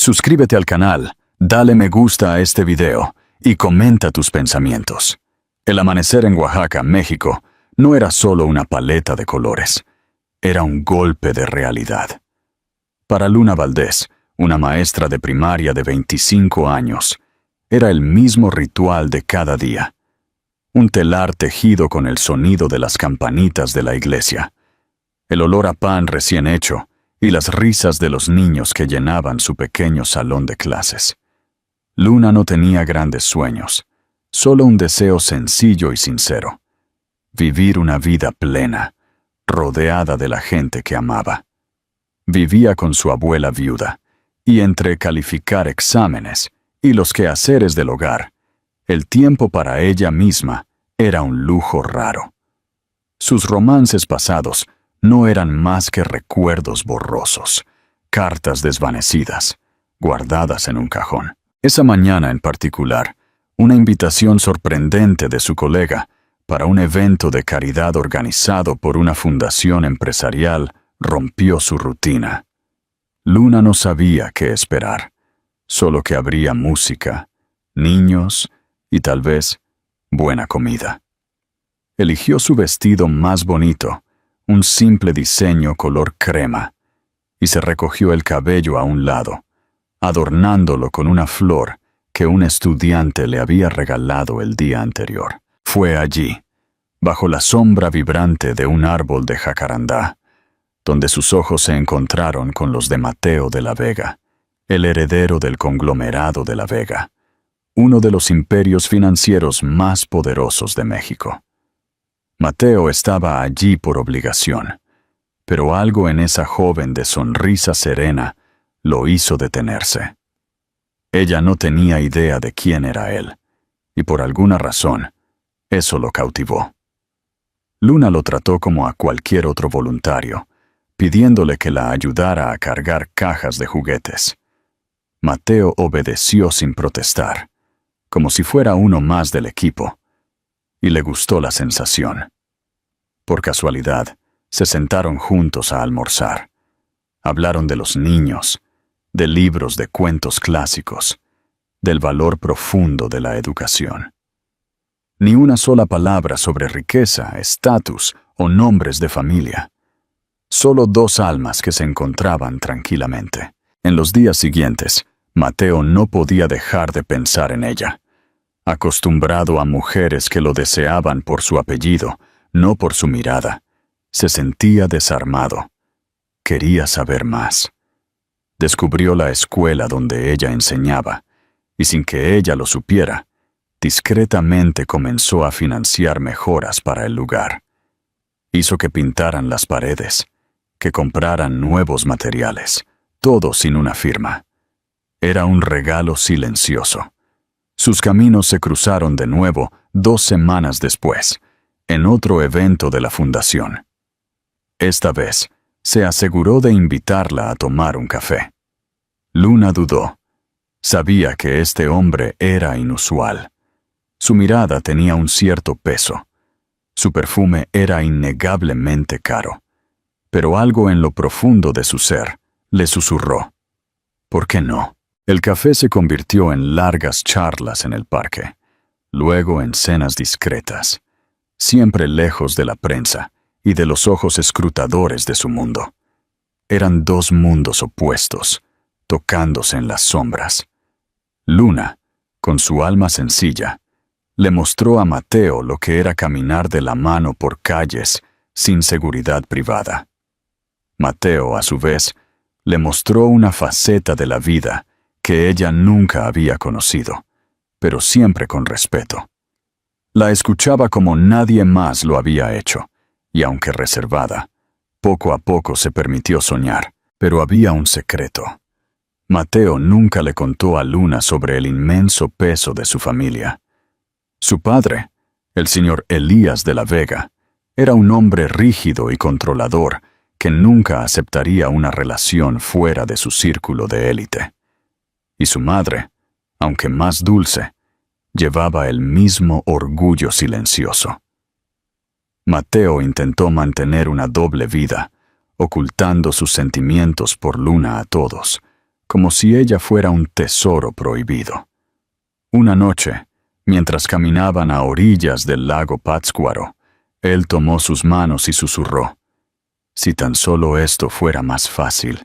Suscríbete al canal, dale me gusta a este video y comenta tus pensamientos. El amanecer en Oaxaca, México, no era solo una paleta de colores, era un golpe de realidad. Para Luna Valdés, una maestra de primaria de 25 años, era el mismo ritual de cada día. Un telar tejido con el sonido de las campanitas de la iglesia, el olor a pan recién hecho y las risas de los niños que llenaban su pequeño salón de clases. Luna no tenía grandes sueños, solo un deseo sencillo y sincero: vivir una vida plena, rodeada de la gente que amaba. Vivía con su abuela viuda, y entre calificar exámenes y los quehaceres del hogar, el tiempo para ella misma era un lujo raro. Sus romances pasados no eran más que recuerdos borrosos, cartas desvanecidas, guardadas en un cajón. Esa mañana en particular, una invitación sorprendente de su colega para un evento de caridad organizado por una fundación empresarial rompió su rutina. Luna no sabía qué esperar, solo que habría música, niños y tal vez buena comida. Eligió su vestido más bonito, un simple diseño color crema, y se recogió el cabello a un lado, adornándolo con una flor que un estudiante le había regalado el día anterior. Fue allí, bajo la sombra vibrante de un árbol de jacarandá, donde sus ojos se encontraron con los de Mateo de la Vega, el heredero del conglomerado de la Vega, uno de los imperios financieros más poderosos de México. Mateo estaba allí por obligación, pero algo en esa joven de sonrisa serena lo hizo detenerse. Ella no tenía idea de quién era él, y por alguna razón, eso lo cautivó. Luna lo trató como a cualquier otro voluntario, pidiéndole que la ayudara a cargar cajas de juguetes. Mateo obedeció sin protestar, como si fuera uno más del equipo, y le gustó la sensación. Por casualidad, se sentaron juntos a almorzar. Hablaron de los niños, de libros de cuentos clásicos, del valor profundo de la educación. Ni una sola palabra sobre riqueza, estatus o nombres de familia. Solo dos almas que se encontraban tranquilamente. En los días siguientes, Mateo no podía dejar de pensar en ella. Acostumbrado a mujeres que lo deseaban por su apellido, no por su mirada, se sentía desarmado. Quería saber más. Descubrió la escuela donde ella enseñaba, y sin que ella lo supiera, discretamente comenzó a financiar mejoras para el lugar. Hizo que pintaran las paredes, que compraran nuevos materiales, todo sin una firma. Era un regalo silencioso. Sus caminos se cruzaron de nuevo 2 semanas después, en otro evento de la fundación. Esta vez, se aseguró de invitarla a tomar un café. Luna dudó. Sabía que este hombre era inusual. Su mirada tenía un cierto peso. Su perfume era innegablemente caro. Pero algo en lo profundo de su ser le susurró: ¿por qué no? El café se convirtió en largas charlas en el parque, luego en cenas discretas, siempre lejos de la prensa y de los ojos escrutadores de su mundo. Eran 2 mundos opuestos, tocándose en las sombras. Luna, con su alma sencilla, le mostró a Mateo lo que era caminar de la mano por calles sin seguridad privada. Mateo, a su vez, le mostró una faceta de la vida que ella nunca había conocido, pero siempre con respeto. La escuchaba como nadie más lo había hecho, y aunque reservada, poco a poco se permitió soñar, pero había un secreto. Mateo nunca le contó a Luna sobre el inmenso peso de su familia. Su padre, el señor Elías de la Vega, era un hombre rígido y controlador que nunca aceptaría una relación fuera de su círculo de élite. Y su madre, aunque más dulce, llevaba el mismo orgullo silencioso. Mateo intentó mantener una doble vida, ocultando sus sentimientos por Luna a todos, como si ella fuera un tesoro prohibido. Una noche, mientras caminaban a orillas del lago Pátzcuaro, él tomó sus manos y susurró: «Si tan solo esto fuera más fácil,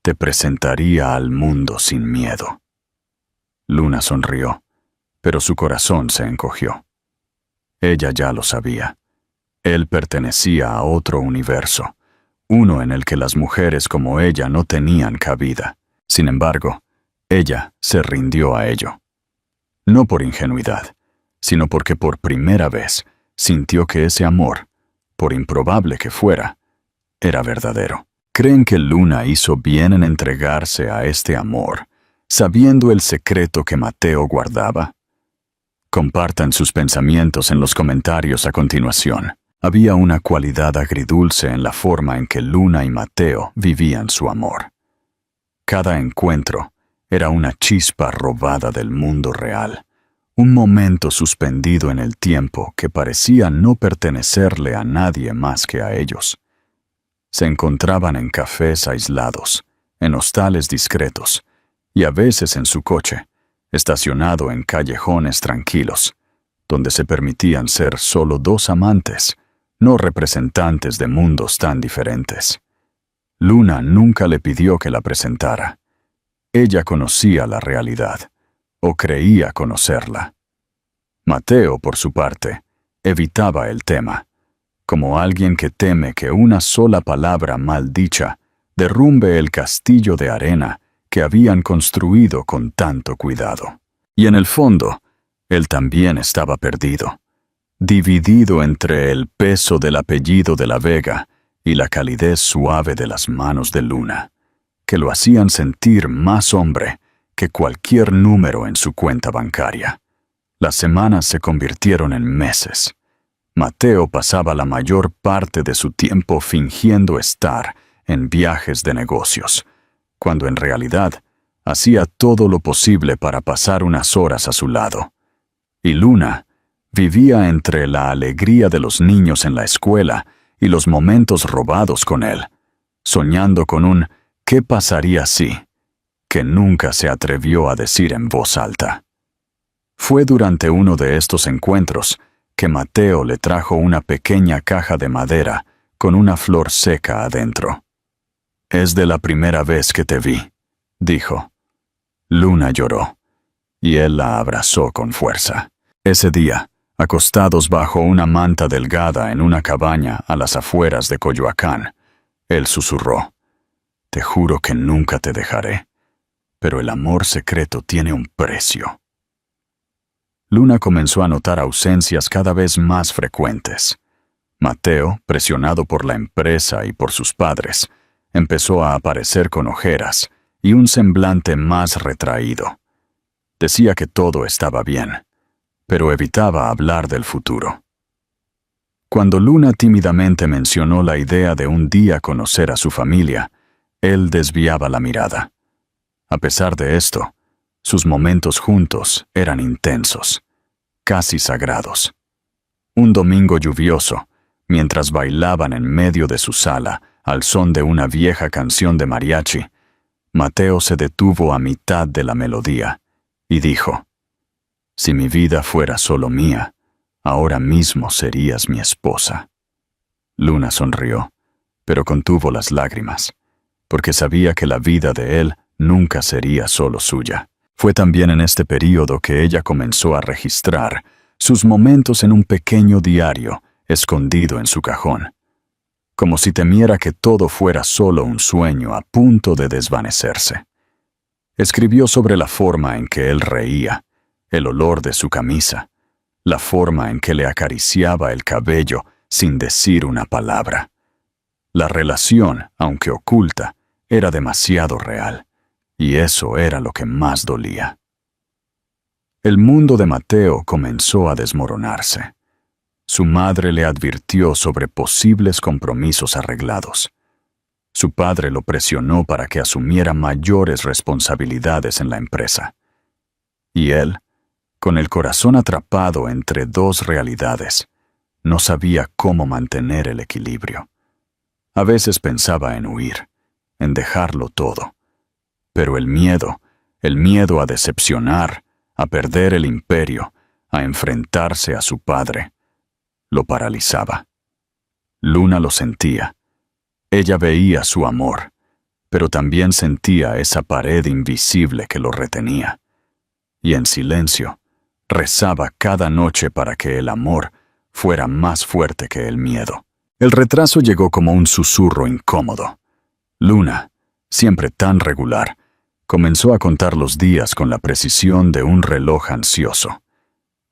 te presentaría al mundo sin miedo». Luna sonrió, pero su corazón se encogió. Ella ya lo sabía. Él pertenecía a otro universo, uno en el que las mujeres como ella no tenían cabida. Sin embargo, ella se rindió a ello. No por ingenuidad, sino porque por primera vez sintió que ese amor, por improbable que fuera, era verdadero. ¿Creen que Luna hizo bien en entregarse a este amor, sabiendo el secreto que Mateo guardaba? Compartan sus pensamientos en los comentarios a continuación. Había una cualidad agridulce en la forma en que Luna y Mateo vivían su amor. Cada encuentro era una chispa robada del mundo real, un momento suspendido en el tiempo que parecía no pertenecerle a nadie más que a ellos. Se encontraban en cafés aislados, en hostales discretos, y a veces en su coche, estacionado en callejones tranquilos, donde se permitían ser solo dos amantes, no representantes de mundos tan diferentes. Luna nunca le pidió que la presentara. Ella conocía la realidad, o creía conocerla. Mateo, por su parte, evitaba el tema, como alguien que teme que una sola palabra mal dicha derrumbe el castillo de arena que habían construido con tanto cuidado. Y en el fondo, él también estaba perdido, dividido entre el peso del apellido de la Vega y la calidez suave de las manos de Luna, que lo hacían sentir más hombre que cualquier número en su cuenta bancaria. Las semanas se convirtieron en meses. Mateo pasaba la mayor parte de su tiempo fingiendo estar en viajes de negocios, cuando en realidad hacía todo lo posible para pasar unas horas a su lado. Y Luna vivía entre la alegría de los niños en la escuela y los momentos robados con él, soñando con un «¿qué pasaría si?», que nunca se atrevió a decir en voz alta. Fue durante uno de estos encuentros que Mateo le trajo una pequeña caja de madera con una flor seca adentro. «Es de la primera vez que te vi», dijo. Luna lloró, y él la abrazó con fuerza. Ese día, acostados bajo una manta delgada en una cabaña a las afueras de Coyoacán, él susurró: «Te juro que nunca te dejaré, pero el amor secreto tiene un precio». Luna comenzó a notar ausencias cada vez más frecuentes. Mateo, presionado por la empresa y por sus padres, empezó a aparecer con ojeras y un semblante más retraído. Decía que todo estaba bien, pero evitaba hablar del futuro. Cuando Luna tímidamente mencionó la idea de un día conocer a su familia, él desviaba la mirada. A pesar de esto, sus momentos juntos eran intensos, casi sagrados. Un domingo lluvioso, mientras bailaban en medio de su sala al son de una vieja canción de mariachi, Mateo se detuvo a mitad de la melodía y dijo: «Si mi vida fuera solo mía, ahora mismo serías mi esposa». Luna sonrió, pero contuvo las lágrimas, porque sabía que la vida de él nunca sería solo suya. Fue también en este período que ella comenzó a registrar sus momentos en un pequeño diario escondido en su cajón, como si temiera que todo fuera solo un sueño a punto de desvanecerse. Escribió sobre la forma en que él reía, el olor de su camisa, la forma en que le acariciaba el cabello sin decir una palabra. La relación, aunque oculta, era demasiado real, y eso era lo que más dolía. El mundo de Mateo comenzó a desmoronarse. Su madre le advirtió sobre posibles compromisos arreglados. Su padre lo presionó para que asumiera mayores responsabilidades en la empresa. Y él, con el corazón atrapado entre dos realidades, no sabía cómo mantener el equilibrio. A veces pensaba en huir, en dejarlo todo. Pero el miedo a decepcionar, a perder el imperio, a enfrentarse a su padre, lo paralizaba. Luna lo sentía. Ella veía su amor, pero también sentía esa pared invisible que lo retenía. Y en silencio, rezaba cada noche para que el amor fuera más fuerte que el miedo. El retraso llegó como un susurro incómodo. Luna, siempre tan regular, comenzó a contar los días con la precisión de un reloj ansioso.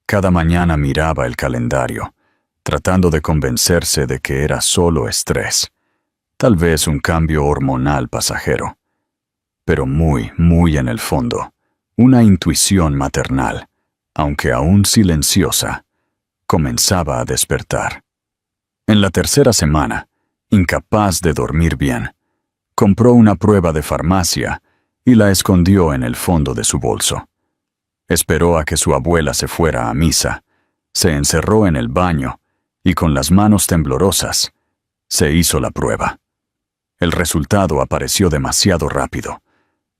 Cada mañana miraba el calendario, tratando de convencerse de que era solo estrés, tal vez un cambio hormonal pasajero, pero muy, muy en el fondo, una intuición maternal, aunque aún silenciosa, comenzaba a despertar. En la tercera semana, incapaz de dormir bien, compró una prueba de farmacia y la escondió en el fondo de su bolso. Esperó a que su abuela se fuera a misa, se encerró en el baño y con las manos temblorosas se hizo la prueba. El resultado apareció demasiado rápido,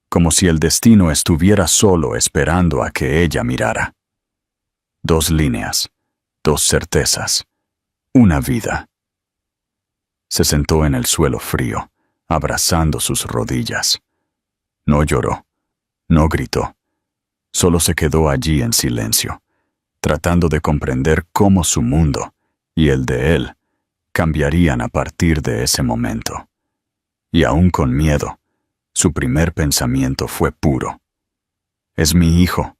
como si el destino estuviera solo esperando a que ella mirara. 2 líneas, 2 certezas, una vida. Se sentó en el suelo frío, abrazando sus rodillas. No lloró, no gritó, solo se quedó allí en silencio, tratando de comprender cómo su mundo y el de él cambiarían a partir de ese momento. Y aún con miedo, su primer pensamiento fue puro. Es mi hijo,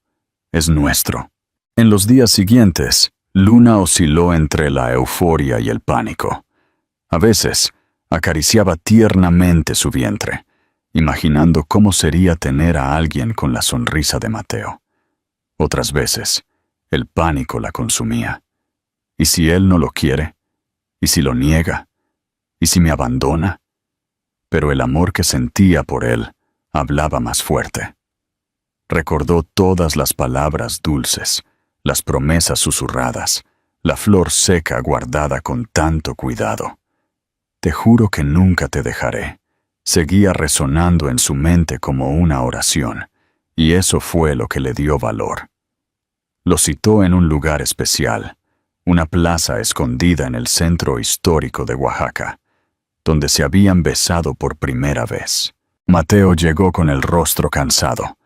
es nuestro. En los días siguientes, Luna osciló entre la euforia y el pánico. A veces, acariciaba tiernamente su vientre, imaginando cómo sería tener a alguien con la sonrisa de Mateo. Otras veces, el pánico la consumía. ¿Y si él no lo quiere? ¿Y si lo niega? ¿Y si me abandona? Pero el amor que sentía por él hablaba más fuerte. Recordó todas las palabras dulces, las promesas susurradas, la flor seca guardada con tanto cuidado. Te juro que nunca te dejaré. Seguía resonando en su mente como una oración, y eso fue lo que le dio valor. Lo citó en un lugar especial, una plaza escondida en el centro histórico de Oaxaca, donde se habían besado por primera vez. Mateo llegó con el rostro cansado,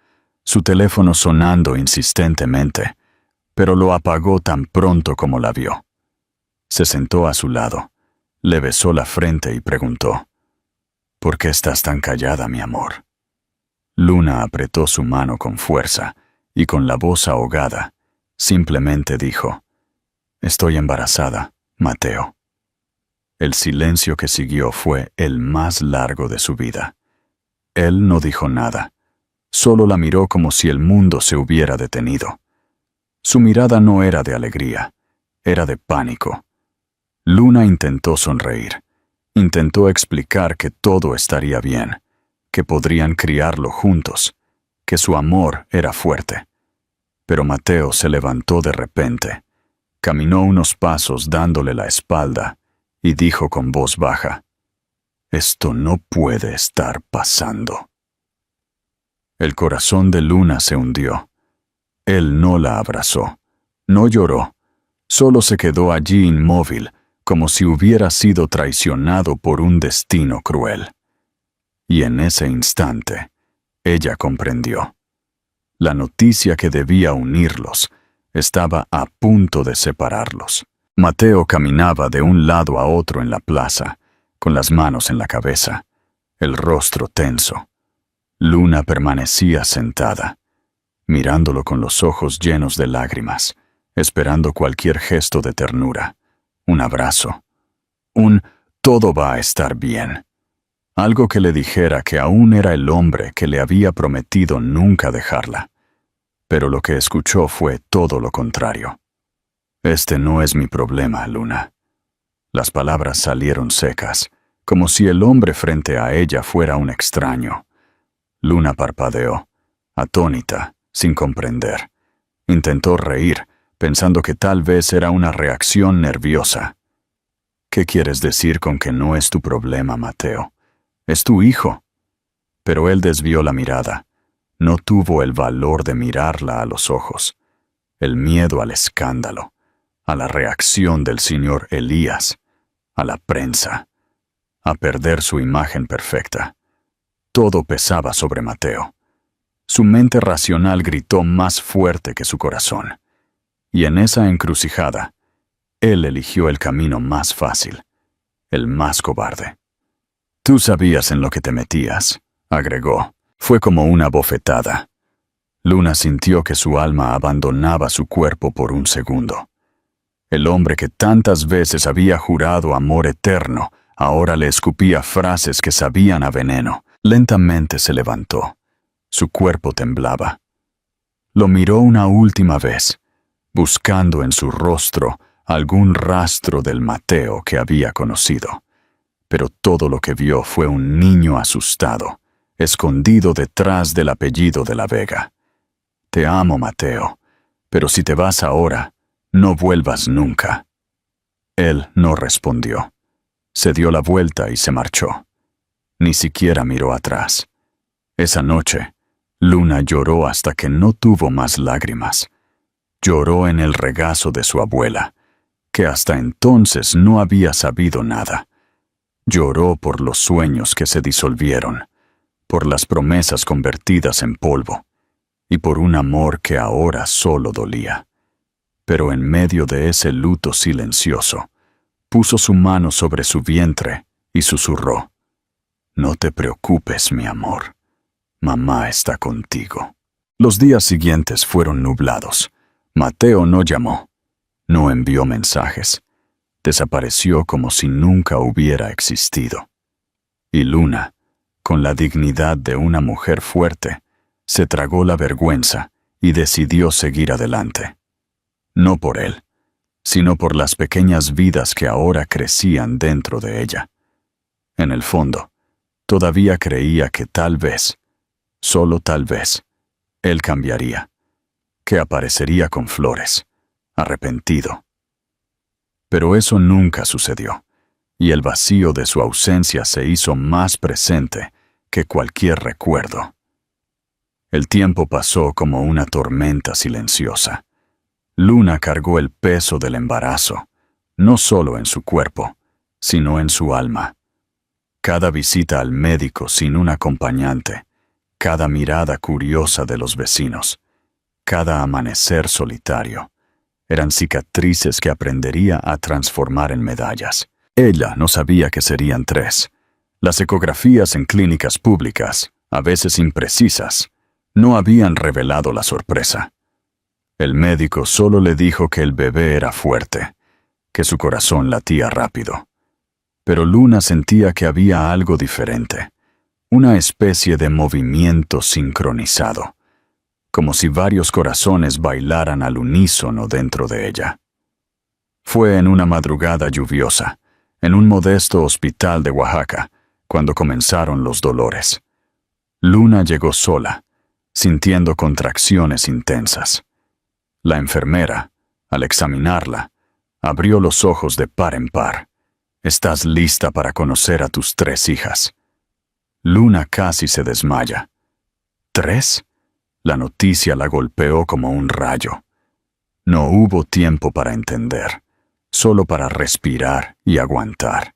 su teléfono sonando insistentemente, pero lo apagó tan pronto como la vio. Se sentó a su lado, le besó la frente y preguntó: ¿Por qué estás tan callada, mi amor? Luna apretó su mano con fuerza y con la voz ahogada, simplemente dijo: Estoy embarazada, Mateo. El silencio que siguió fue el más largo de su vida. Él no dijo nada, solo la miró como si el mundo se hubiera detenido. Su mirada no era de alegría, era de pánico. Luna intentó sonreír, intentó explicar que todo estaría bien, que podrían criarlo juntos, que su amor era fuerte. Pero Mateo se levantó de repente, caminó unos pasos dándole la espalda y dijo con voz baja: Esto no puede estar pasando. El corazón de Luna se hundió. Él no la abrazó, no lloró, solo se quedó allí inmóvil, como si hubiera sido traicionado por un destino cruel. Y en ese instante, ella comprendió. La noticia que debía unirlos estaba a punto de separarlos. Mateo caminaba de un lado a otro en la plaza, con las manos en la cabeza, el rostro tenso. Luna permanecía sentada, mirándolo con los ojos llenos de lágrimas, esperando cualquier gesto de ternura, un abrazo, un «todo va a estar bien», algo que le dijera que aún era el hombre que le había prometido nunca dejarla. Pero lo que escuchó fue todo lo contrario. «Este no es mi problema, Luna». Las palabras salieron secas, como si el hombre frente a ella fuera un extraño. Luna parpadeó, atónita, sin comprender. Intentó reír, pensando que tal vez era una reacción nerviosa. «¿Qué quieres decir con que no es tu problema, Mateo? Es tu hijo». Pero él desvió la mirada. No tuvo el valor de mirarla a los ojos. El miedo al escándalo, a la reacción del señor Elías, a la prensa, a perder su imagen perfecta. Todo pesaba sobre Mateo. Su mente racional gritó más fuerte que su corazón. Y en esa encrucijada, él eligió el camino más fácil, el más cobarde. Tú sabías en lo que te metías, agregó. Fue como una bofetada. Luna sintió que su alma abandonaba su cuerpo por un segundo. El hombre que tantas veces había jurado amor eterno, ahora le escupía frases que sabían a veneno. Lentamente se levantó. Su cuerpo temblaba. Lo miró una última vez, buscando en su rostro algún rastro del Mateo que había conocido. Pero todo lo que vio fue un niño asustado, escondido detrás del apellido de la Vega. Te amo, Mateo, pero si te vas ahora, no vuelvas nunca. Él no respondió. Se dio la vuelta y se marchó. Ni siquiera miró atrás. Esa noche, Luna lloró hasta que no tuvo más lágrimas. Lloró en el regazo de su abuela, que hasta entonces no había sabido nada. Lloró por los sueños que se disolvieron, por las promesas convertidas en polvo, y por un amor que ahora solo dolía. Pero en medio de ese luto silencioso, puso su mano sobre su vientre y susurró: «No te preocupes, mi amor. Mamá está contigo». Los días siguientes fueron nublados. Mateo no llamó, no envió mensajes. Desapareció como si nunca hubiera existido. Y Luna, con la dignidad de una mujer fuerte, se tragó la vergüenza y decidió seguir adelante. No por él, sino por las pequeñas vidas que ahora crecían dentro de ella. En el fondo, todavía creía que tal vez, solo tal vez, él cambiaría, que aparecería con flores, arrepentido. Pero eso nunca sucedió, y el vacío de su ausencia se hizo más presente que cualquier recuerdo. El tiempo pasó como una tormenta silenciosa. Luna cargó el peso del embarazo, no solo en su cuerpo, sino en su alma. Cada visita al médico sin un acompañante, cada mirada curiosa de los vecinos, cada amanecer solitario, eran cicatrices que aprendería a transformar en medallas. Ella no sabía que serían 3. Las ecografías en clínicas públicas, a veces imprecisas, no habían revelado la sorpresa. El médico solo le dijo que el bebé era fuerte, que su corazón latía rápido. Pero Luna sentía que había algo diferente, una especie de movimiento sincronizado, como si varios corazones bailaran al unísono dentro de ella. Fue en una madrugada lluviosa, en un modesto hospital de Oaxaca, cuando comenzaron los dolores. Luna llegó sola, sintiendo contracciones intensas. La enfermera, al examinarla, abrió los ojos de par en par. «Estás lista para conocer a tus 3 hijas». Luna casi se desmaya. ¿3? La noticia la golpeó como un rayo. No hubo tiempo para entender, solo para respirar y aguantar.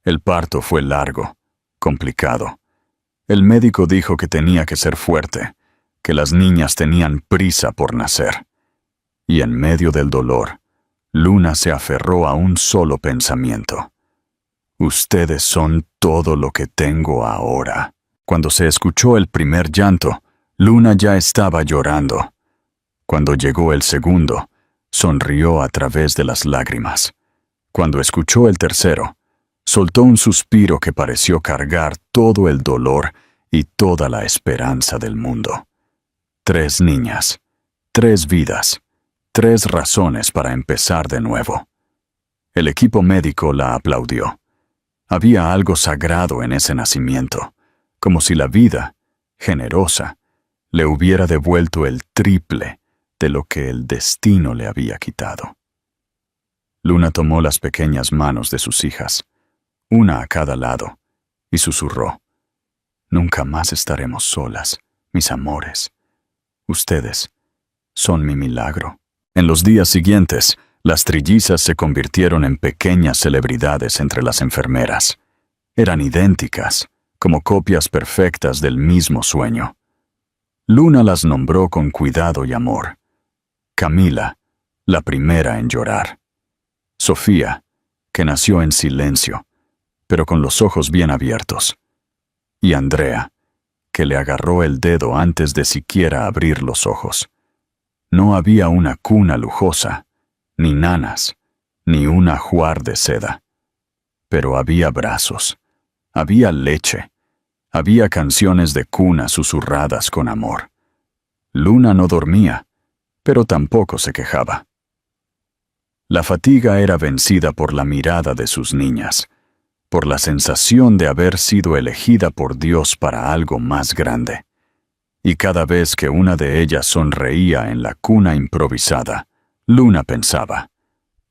El parto fue largo, complicado. El médico dijo que tenía que ser fuerte, que las niñas tenían prisa por nacer. Y en medio del dolor, Luna se aferró a un solo pensamiento: «Ustedes son todo lo que tengo ahora». Cuando se escuchó el primer llanto, Luna ya estaba llorando. Cuando llegó el segundo, sonrió a través de las lágrimas. Cuando escuchó el tercero, soltó un suspiro que pareció cargar todo el dolor y toda la esperanza del mundo. 3 niñas, 3 vidas, 3 razones para empezar de nuevo. El equipo médico la aplaudió. Había algo sagrado en ese nacimiento, como si la vida, generosa, le hubiera devuelto el triple de lo que el destino le había quitado. Luna tomó las pequeñas manos de sus hijas, una a cada lado, y susurró: Nunca más estaremos solas, mis amores. Ustedes son mi milagro. En los días siguientes, las trillizas se convirtieron en pequeñas celebridades entre las enfermeras. Eran idénticas, como copias perfectas del mismo sueño. Luna las nombró con cuidado y amor. Camila, la primera en llorar. Sofía, que nació en silencio, pero con los ojos bien abiertos. Y Andrea, que le agarró el dedo antes de siquiera abrir los ojos. No había una cuna lujosa, ni nanas, ni un ajuar de seda. Pero había brazos, había leche, había canciones de cuna susurradas con amor. Luna no dormía, pero tampoco se quejaba. La fatiga era vencida por la mirada de sus niñas, por la sensación de haber sido elegida por Dios para algo más grande. Y cada vez que una de ellas sonreía en la cuna improvisada, Luna pensaba: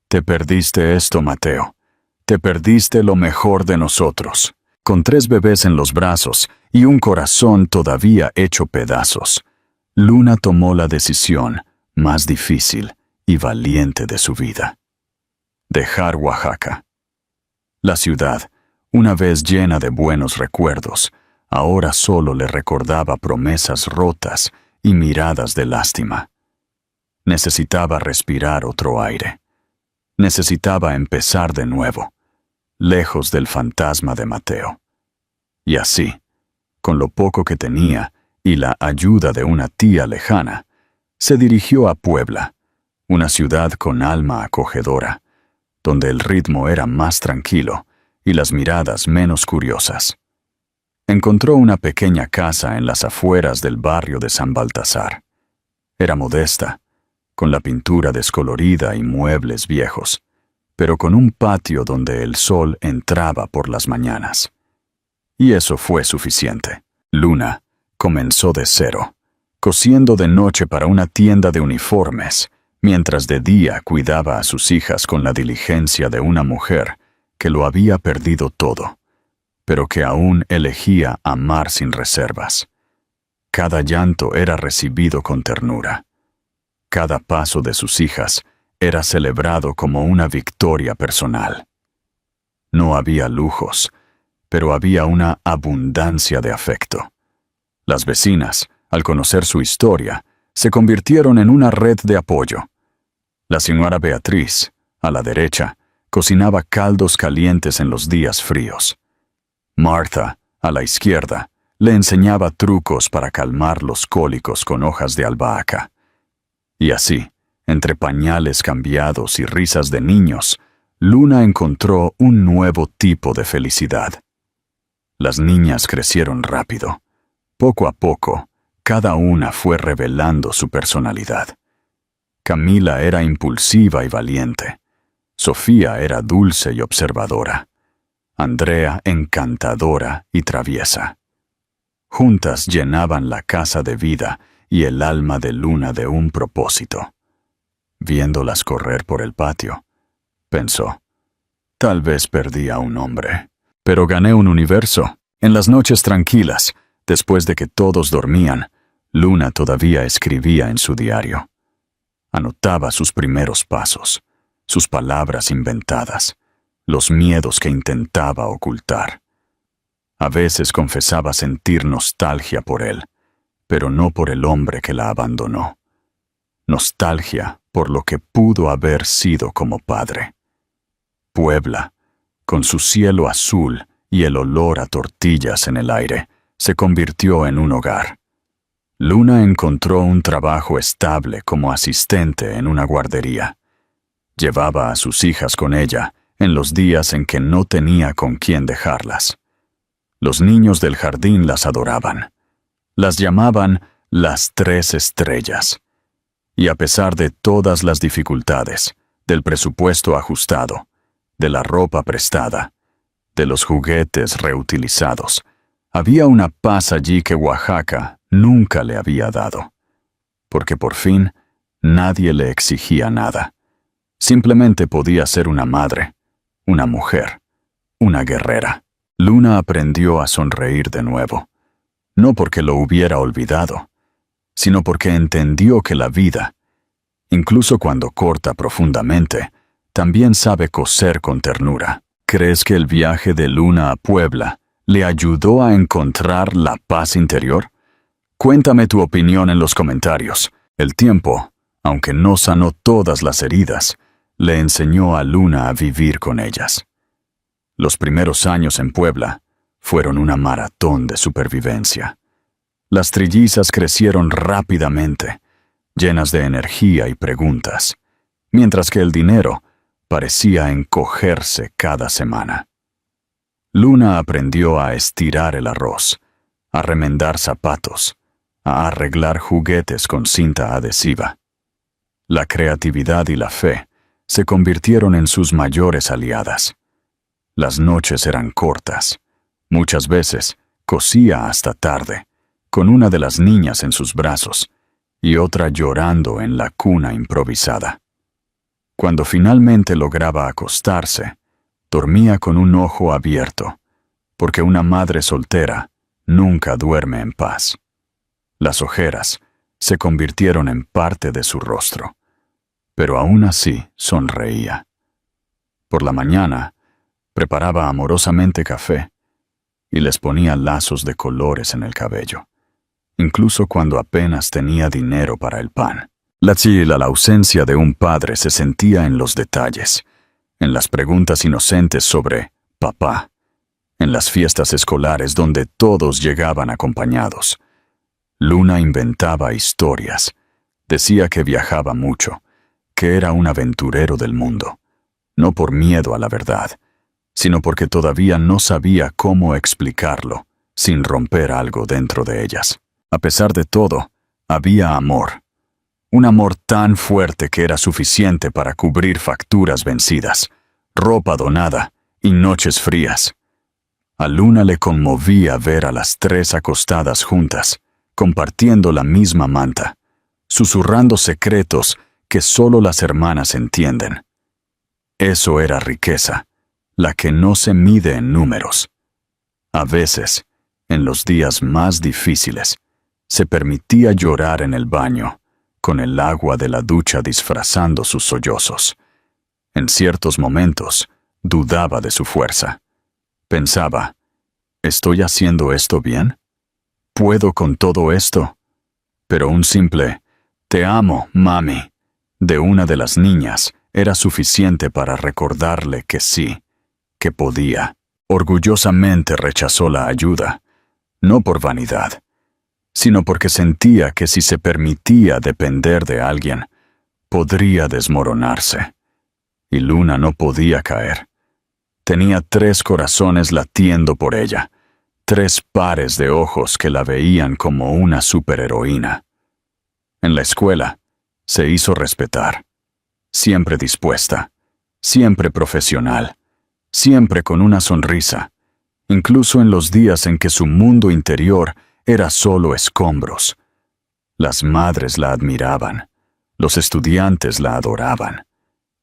«Te perdiste esto, Mateo. Te perdiste lo mejor de nosotros». Con 3 bebés en los brazos y un corazón todavía hecho pedazos, Luna tomó la decisión más difícil y valiente de su vida: dejar Oaxaca. La ciudad, una vez llena de buenos recuerdos, ahora solo le recordaba promesas rotas y miradas de lástima. Necesitaba respirar otro aire. Necesitaba empezar de nuevo, lejos del fantasma de Mateo. Y así, con lo poco que tenía y la ayuda de una tía lejana, se dirigió a Puebla, una ciudad con alma acogedora, donde el ritmo era más tranquilo y las miradas menos curiosas. Encontró una pequeña casa en las afueras del barrio de San Baltasar. Era modesta, con la pintura descolorida y muebles viejos, pero con un patio donde el sol entraba por las mañanas. Y eso fue suficiente. Luna comenzó de cero, cosiendo de noche para una tienda de uniformes, mientras de día cuidaba a sus hijas con la diligencia de una mujer que lo había perdido todo, pero que aún elegía amar sin reservas. Cada llanto era recibido con ternura. Cada paso de sus hijas era celebrado como una victoria personal. No había lujos, pero había una abundancia de afecto. Las vecinas, al conocer su historia, se convirtieron en una red de apoyo. La señora Beatriz, a la derecha, cocinaba caldos calientes en los días fríos. Martha, a la izquierda, le enseñaba trucos para calmar los cólicos con hojas de albahaca. Y así, entre pañales cambiados y risas de niños, Luna encontró un nuevo tipo de felicidad. Las niñas crecieron rápido. Poco a poco, cada una fue revelando su personalidad. Camila era impulsiva y valiente. Sofía era dulce y observadora. Andrea encantadora y traviesa. Juntas llenaban la casa de vida y el alma de Luna de un propósito. Viéndolas correr por el patio, pensó: tal vez perdí a un hombre, pero gané un universo. En las noches tranquilas, después de que todos dormían, Luna todavía escribía en su diario. Anotaba sus primeros pasos, sus palabras inventadas, los miedos que intentaba ocultar. A veces confesaba sentir nostalgia por él, pero no por el hombre que la abandonó. Nostalgia por lo que pudo haber sido como padre. Puebla, con su cielo azul y el olor a tortillas en el aire, se convirtió en un hogar. Luna encontró un trabajo estable como asistente en una guardería. Llevaba a sus hijas con ella en los días en que no tenía con quién dejarlas. Los niños del jardín las adoraban. Las llamaban las 3 estrellas. Y a pesar de todas las dificultades, del presupuesto ajustado, de la ropa prestada, de los juguetes reutilizados, había una paz allí que Oaxaca nunca le había dado. Porque por fin nadie le exigía nada. Simplemente podía ser una madre, una mujer, una guerrera. Luna aprendió a sonreír de nuevo, no porque lo hubiera olvidado, sino porque entendió que la vida, incluso cuando corta profundamente, también sabe coser con ternura. ¿Crees que el viaje de Luna a Puebla le ayudó a encontrar la paz interior? Cuéntame tu opinión en los comentarios. El tiempo, aunque no sanó todas las heridas, le enseñó a Luna a vivir con ellas. Los primeros años en Puebla fueron una maratón de supervivencia. Las trillizas crecieron rápidamente, llenas de energía y preguntas, mientras que el dinero parecía encogerse cada semana. Luna aprendió a estirar el arroz, a remendar zapatos, a arreglar juguetes con cinta adhesiva. La creatividad y la fe se convirtieron en sus mayores aliadas. Las noches eran cortas. Muchas veces cosía hasta tarde, con una de las niñas en sus brazos y otra llorando en la cuna improvisada. Cuando finalmente lograba acostarse, dormía con un ojo abierto, porque una madre soltera nunca duerme en paz. Las ojeras se convirtieron en parte de su rostro, pero aún así sonreía. Por la mañana, preparaba amorosamente café y les ponía lazos de colores en el cabello, incluso cuando apenas tenía dinero para el pan. La ausencia de un padre se sentía en los detalles, en las preguntas inocentes sobre papá, en las fiestas escolares donde todos llegaban acompañados. Luna inventaba historias, decía que viajaba mucho, que era un aventurero del mundo, no por miedo a la verdad, sino porque todavía no sabía cómo explicarlo sin romper algo dentro de ellas. A pesar de todo, había amor. Un amor tan fuerte que era suficiente para cubrir facturas vencidas, ropa donada y noches frías. A Luna le conmovía ver a las tres acostadas juntas, compartiendo la misma manta, susurrando secretos que solo las hermanas entienden. Eso era riqueza, la que no se mide en números. A veces, en los días más difíciles, se permitía llorar en el baño, con el agua de la ducha disfrazando sus sollozos. En ciertos momentos, dudaba de su fuerza. Pensaba, ¿estoy haciendo esto bien? ¿Puedo con todo esto? Pero un simple, «Te amo, mami», de una de las niñas era suficiente para recordarle que sí, que podía. Orgullosamente rechazó la ayuda, no por vanidad, sino porque sentía que si se permitía depender de alguien, podría desmoronarse. Y Luna no podía caer. Tenía 3 corazones latiendo por ella, 3 pares de ojos que la veían como una superheroína. En la escuela, se hizo respetar, siempre dispuesta, siempre profesional, siempre con una sonrisa, incluso en los días en que su mundo interior era solo escombros. Las madres la admiraban, los estudiantes la adoraban,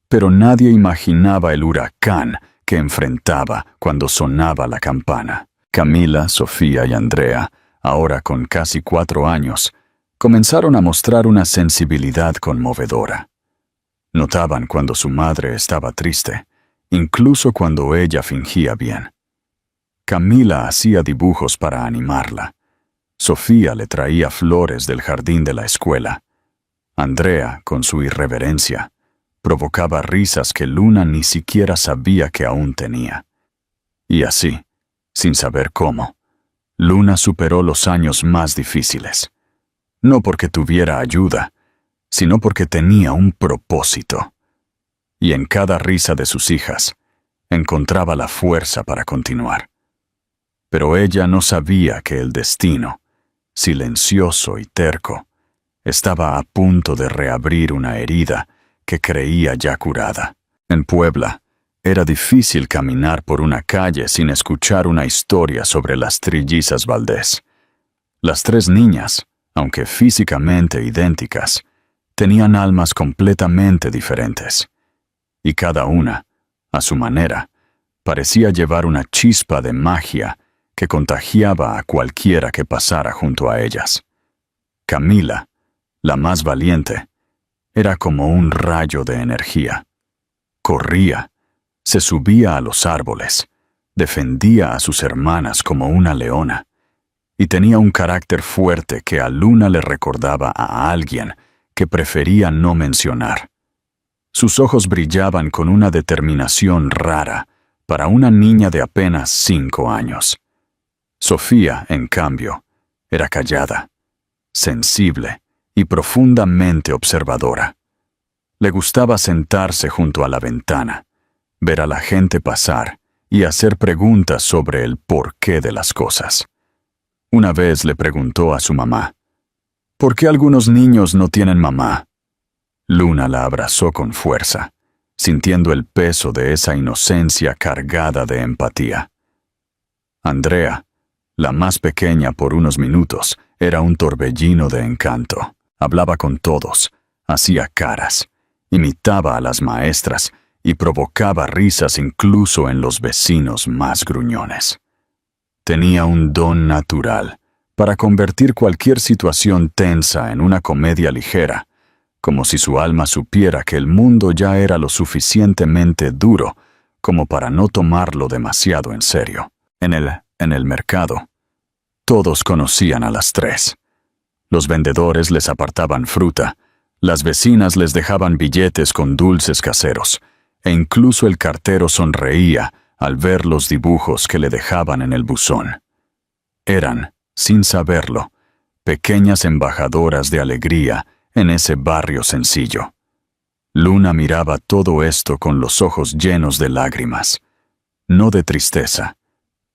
pero nadie imaginaba el huracán que enfrentaba cuando sonaba la campana. Camila, Sofía y Andrea, ahora con casi 4 años, comenzaron a mostrar una sensibilidad conmovedora. Notaban cuando su madre estaba triste, incluso cuando ella fingía bien. Camila hacía dibujos para animarla. Sofía le traía flores del jardín de la escuela. Andrea, con su irreverencia, provocaba risas que Luna ni siquiera sabía que aún tenía. Y así, sin saber cómo, Luna superó los años más difíciles. No porque tuviera ayuda, sino porque tenía un propósito. Y en cada risa de sus hijas, encontraba la fuerza para continuar. Pero ella no sabía que el destino, silencioso y terco, estaba a punto de reabrir una herida que creía ya curada. En Puebla, era difícil caminar por una calle sin escuchar una historia sobre las trillizas Valdés. Las 3 niñas, aunque físicamente idénticas, tenían almas completamente diferentes, y cada una, a su manera, parecía llevar una chispa de magia que contagiaba a cualquiera que pasara junto a ellas. Camila, la más valiente, era como un rayo de energía. Corría, se subía a los árboles, defendía a sus hermanas como una leona, y tenía un carácter fuerte que a Luna le recordaba a alguien que prefería no mencionar. Sus ojos brillaban con una determinación rara para una niña de apenas 5 años. Sofía, en cambio, era callada, sensible y profundamente observadora. Le gustaba sentarse junto a la ventana, ver a la gente pasar y hacer preguntas sobre el porqué de las cosas. Una vez le preguntó a su mamá, ¿por qué algunos niños no tienen mamá? Luna la abrazó con fuerza, sintiendo el peso de esa inocencia cargada de empatía. Andrea, la más pequeña por unos minutos, era un torbellino de encanto. Hablaba con todos, hacía caras, imitaba a las maestras y provocaba risas incluso en los vecinos más gruñones. Tenía un don natural para convertir cualquier situación tensa en una comedia ligera, como si su alma supiera que el mundo ya era lo suficientemente duro como para no tomarlo demasiado en serio. En el mercado, todos conocían a las tres. Los vendedores les apartaban fruta, las vecinas les dejaban billetes con dulces caseros, e incluso el cartero sonreía al ver los dibujos que le dejaban en el buzón. Eran, sin saberlo, pequeñas embajadoras de alegría en ese barrio sencillo. Luna miraba todo esto con los ojos llenos de lágrimas, no de tristeza,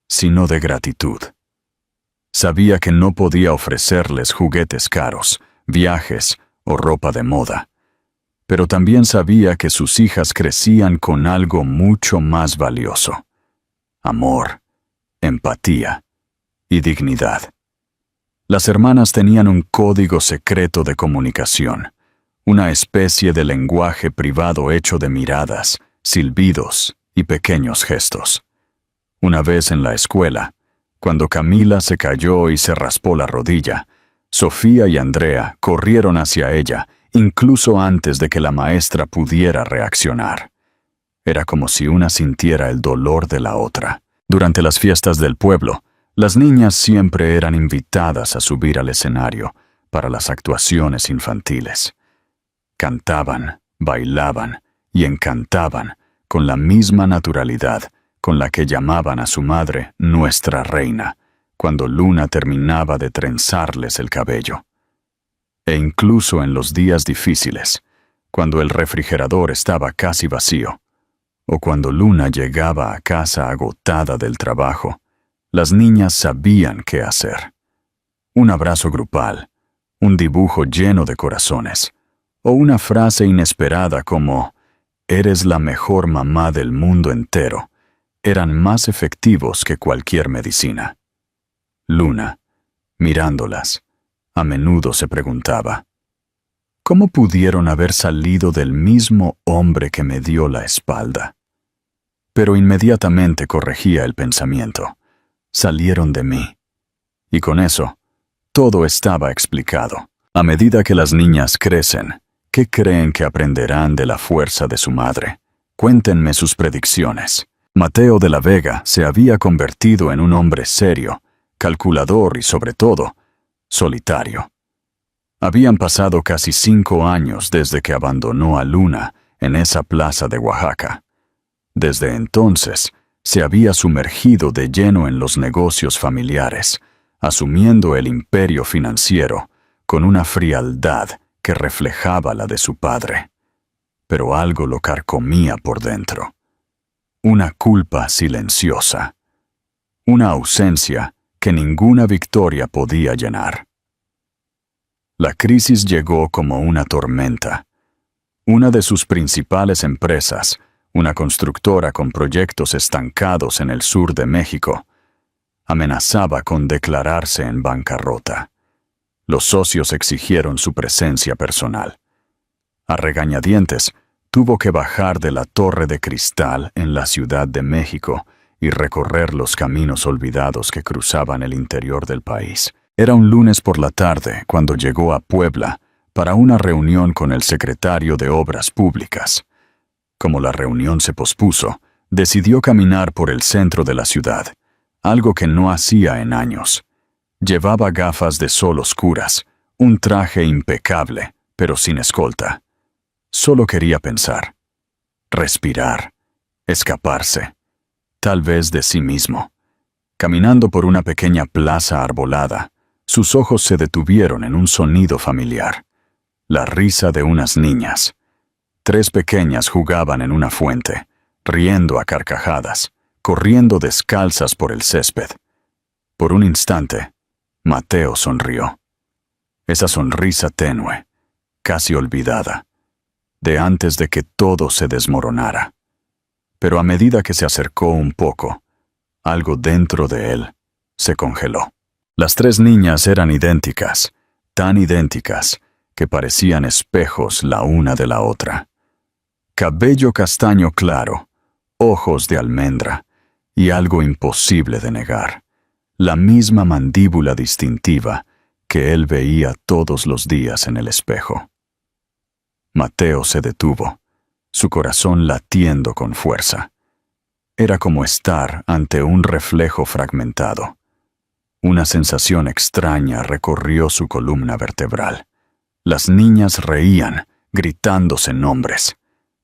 sino de gratitud. Sabía que no podía ofrecerles juguetes caros, viajes o ropa de moda, pero también sabía que sus hijas crecían con algo mucho más valioso: amor, empatía y dignidad. Las hermanas tenían un código secreto de comunicación, una especie de lenguaje privado hecho de miradas, silbidos y pequeños gestos. Una vez en la escuela, cuando Camila se cayó y se raspó la rodilla, Sofía y Andrea corrieron hacia ella, incluso antes de que la maestra pudiera reaccionar. Era como si una sintiera el dolor de la otra. Durante las fiestas del pueblo, las niñas siempre eran invitadas a subir al escenario para las actuaciones infantiles. Cantaban, bailaban y encantaban con la misma naturalidad con la que llamaban a su madre nuestra reina, cuando Luna terminaba de trenzarles el cabello. E incluso en los días difíciles, cuando el refrigerador estaba casi vacío, o cuando Luna llegaba a casa agotada del trabajo, las niñas sabían qué hacer. Un abrazo grupal, un dibujo lleno de corazones, o una frase inesperada como «Eres la mejor mamá del mundo entero», eran más efectivos que cualquier medicina. Luna, mirándolas, a menudo se preguntaba, ¿cómo pudieron haber salido del mismo hombre que me dio la espalda? Pero inmediatamente corregía el pensamiento. Salieron de mí. Y con eso, todo estaba explicado. A medida que las niñas crecen, ¿qué creen que aprenderán de la fuerza de su madre? Cuéntenme sus predicciones. Mateo de la Vega se había convertido en un hombre serio, calculador y, sobre todo, solitario. Habían pasado casi 5 años desde que abandonó a Luna en esa plaza de Oaxaca. Desde entonces, se había sumergido de lleno en los negocios familiares, asumiendo el imperio financiero con una frialdad que reflejaba la de su padre. Pero algo lo carcomía por dentro. Una culpa silenciosa. Una ausencia que ninguna victoria podía llenar. La crisis llegó como una tormenta. Una de sus principales empresas, una constructora con proyectos estancados en el sur de México, amenazaba con declararse en bancarrota. Los socios exigieron su presencia personal. A regañadientes, tuvo que bajar de la Torre de Cristal en la Ciudad de México y recorrer los caminos olvidados que cruzaban el interior del país. Era un lunes por la tarde cuando llegó a Puebla para una reunión con el secretario de Obras Públicas. Como la reunión se pospuso, decidió caminar por el centro de la ciudad, algo que no hacía en años. Llevaba gafas de sol oscuras, un traje impecable, pero sin escolta. Solo quería pensar, respirar, escaparse, tal vez de sí mismo. Caminando por una pequeña plaza arbolada, sus ojos se detuvieron en un sonido familiar. La risa de unas niñas. 3 pequeñas jugaban en una fuente, riendo a carcajadas, corriendo descalzas por el césped. Por un instante, Mateo sonrió. Esa sonrisa tenue, casi olvidada, de antes de que todo se desmoronara. Pero a medida que se acercó un poco, algo dentro de él se congeló. Las 3 niñas eran idénticas, tan idénticas, que parecían espejos la una de la otra. Cabello castaño claro, ojos de almendra, y algo imposible de negar, la misma mandíbula distintiva que él veía todos los días en el espejo. Mateo se detuvo, su corazón latiendo con fuerza. Era como estar ante un reflejo fragmentado. Una sensación extraña recorrió su columna vertebral. Las niñas reían, gritándose nombres.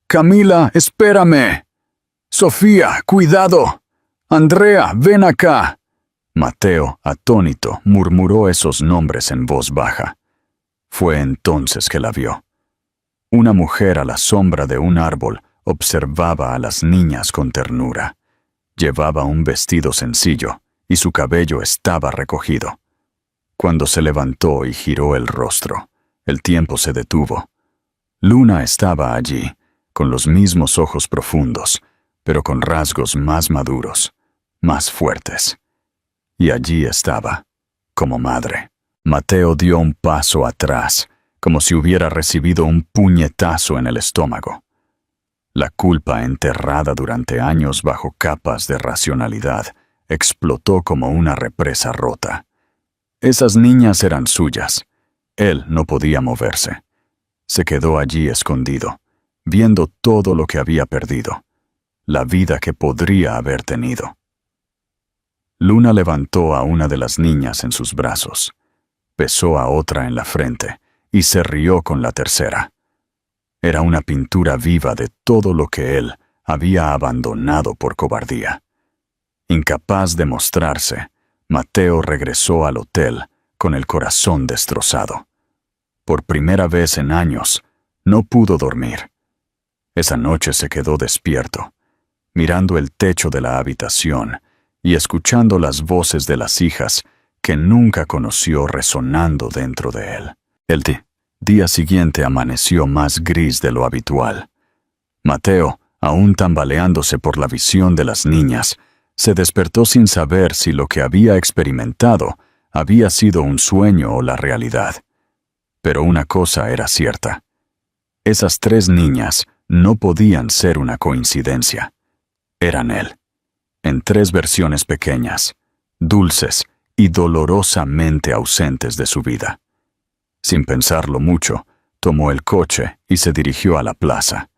«Camila, espérame! Sofía, cuidado! Andrea, ven acá». Mateo, atónito, murmuró esos nombres en voz baja. Fue entonces que la vio. Una mujer a la sombra de un árbol observaba a las niñas con ternura. Llevaba un vestido sencillo y su cabello estaba recogido. Cuando se levantó y giró el rostro, el tiempo se detuvo. Luna estaba allí, con los mismos ojos profundos, pero con rasgos más maduros, más fuertes. Y allí estaba, como madre. Mateo dio un paso atrás, como si hubiera recibido un puñetazo en el estómago. La culpa enterrada durante años bajo capas de racionalidad explotó como una represa rota. Esas niñas eran suyas. Él no podía moverse. Se quedó allí escondido, viendo todo lo que había perdido, la vida que podría haber tenido. Luna levantó a una de las niñas en sus brazos, besó a otra en la frente y se rió con la tercera. Era una pintura viva de todo lo que él había abandonado por cobardía. Incapaz de mostrarse, Mateo regresó al hotel con el corazón destrozado. Por primera vez en años, no pudo dormir. Esa noche se quedó despierto, mirando el techo de la habitación y escuchando las voces de las hijas que nunca conoció resonando dentro de él. El día siguiente amaneció más gris de lo habitual. Mateo, aún tambaleándose por la visión de las niñas, se despertó sin saber si lo que había experimentado había sido un sueño o la realidad. Pero una cosa era cierta. Esas 3 niñas no podían ser una coincidencia. Eran él, en 3 versiones pequeñas, dulces y dolorosamente ausentes de su vida. Sin pensarlo mucho, tomó el coche y se dirigió a la plaza.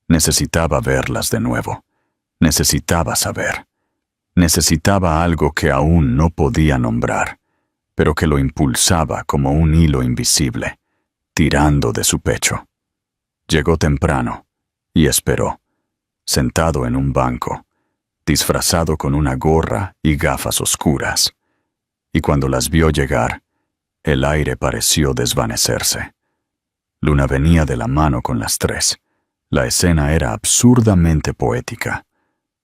Necesitaba verlas de nuevo. Necesitaba saber. Necesitaba algo que aún no podía nombrar, pero que lo impulsaba como un hilo invisible, tirando de su pecho. Llegó temprano y esperó, sentado en un banco, disfrazado con una gorra y gafas oscuras. Y cuando las vio llegar, el aire pareció desvanecerse. Luna venía de la mano con las 3. La escena era absurdamente poética.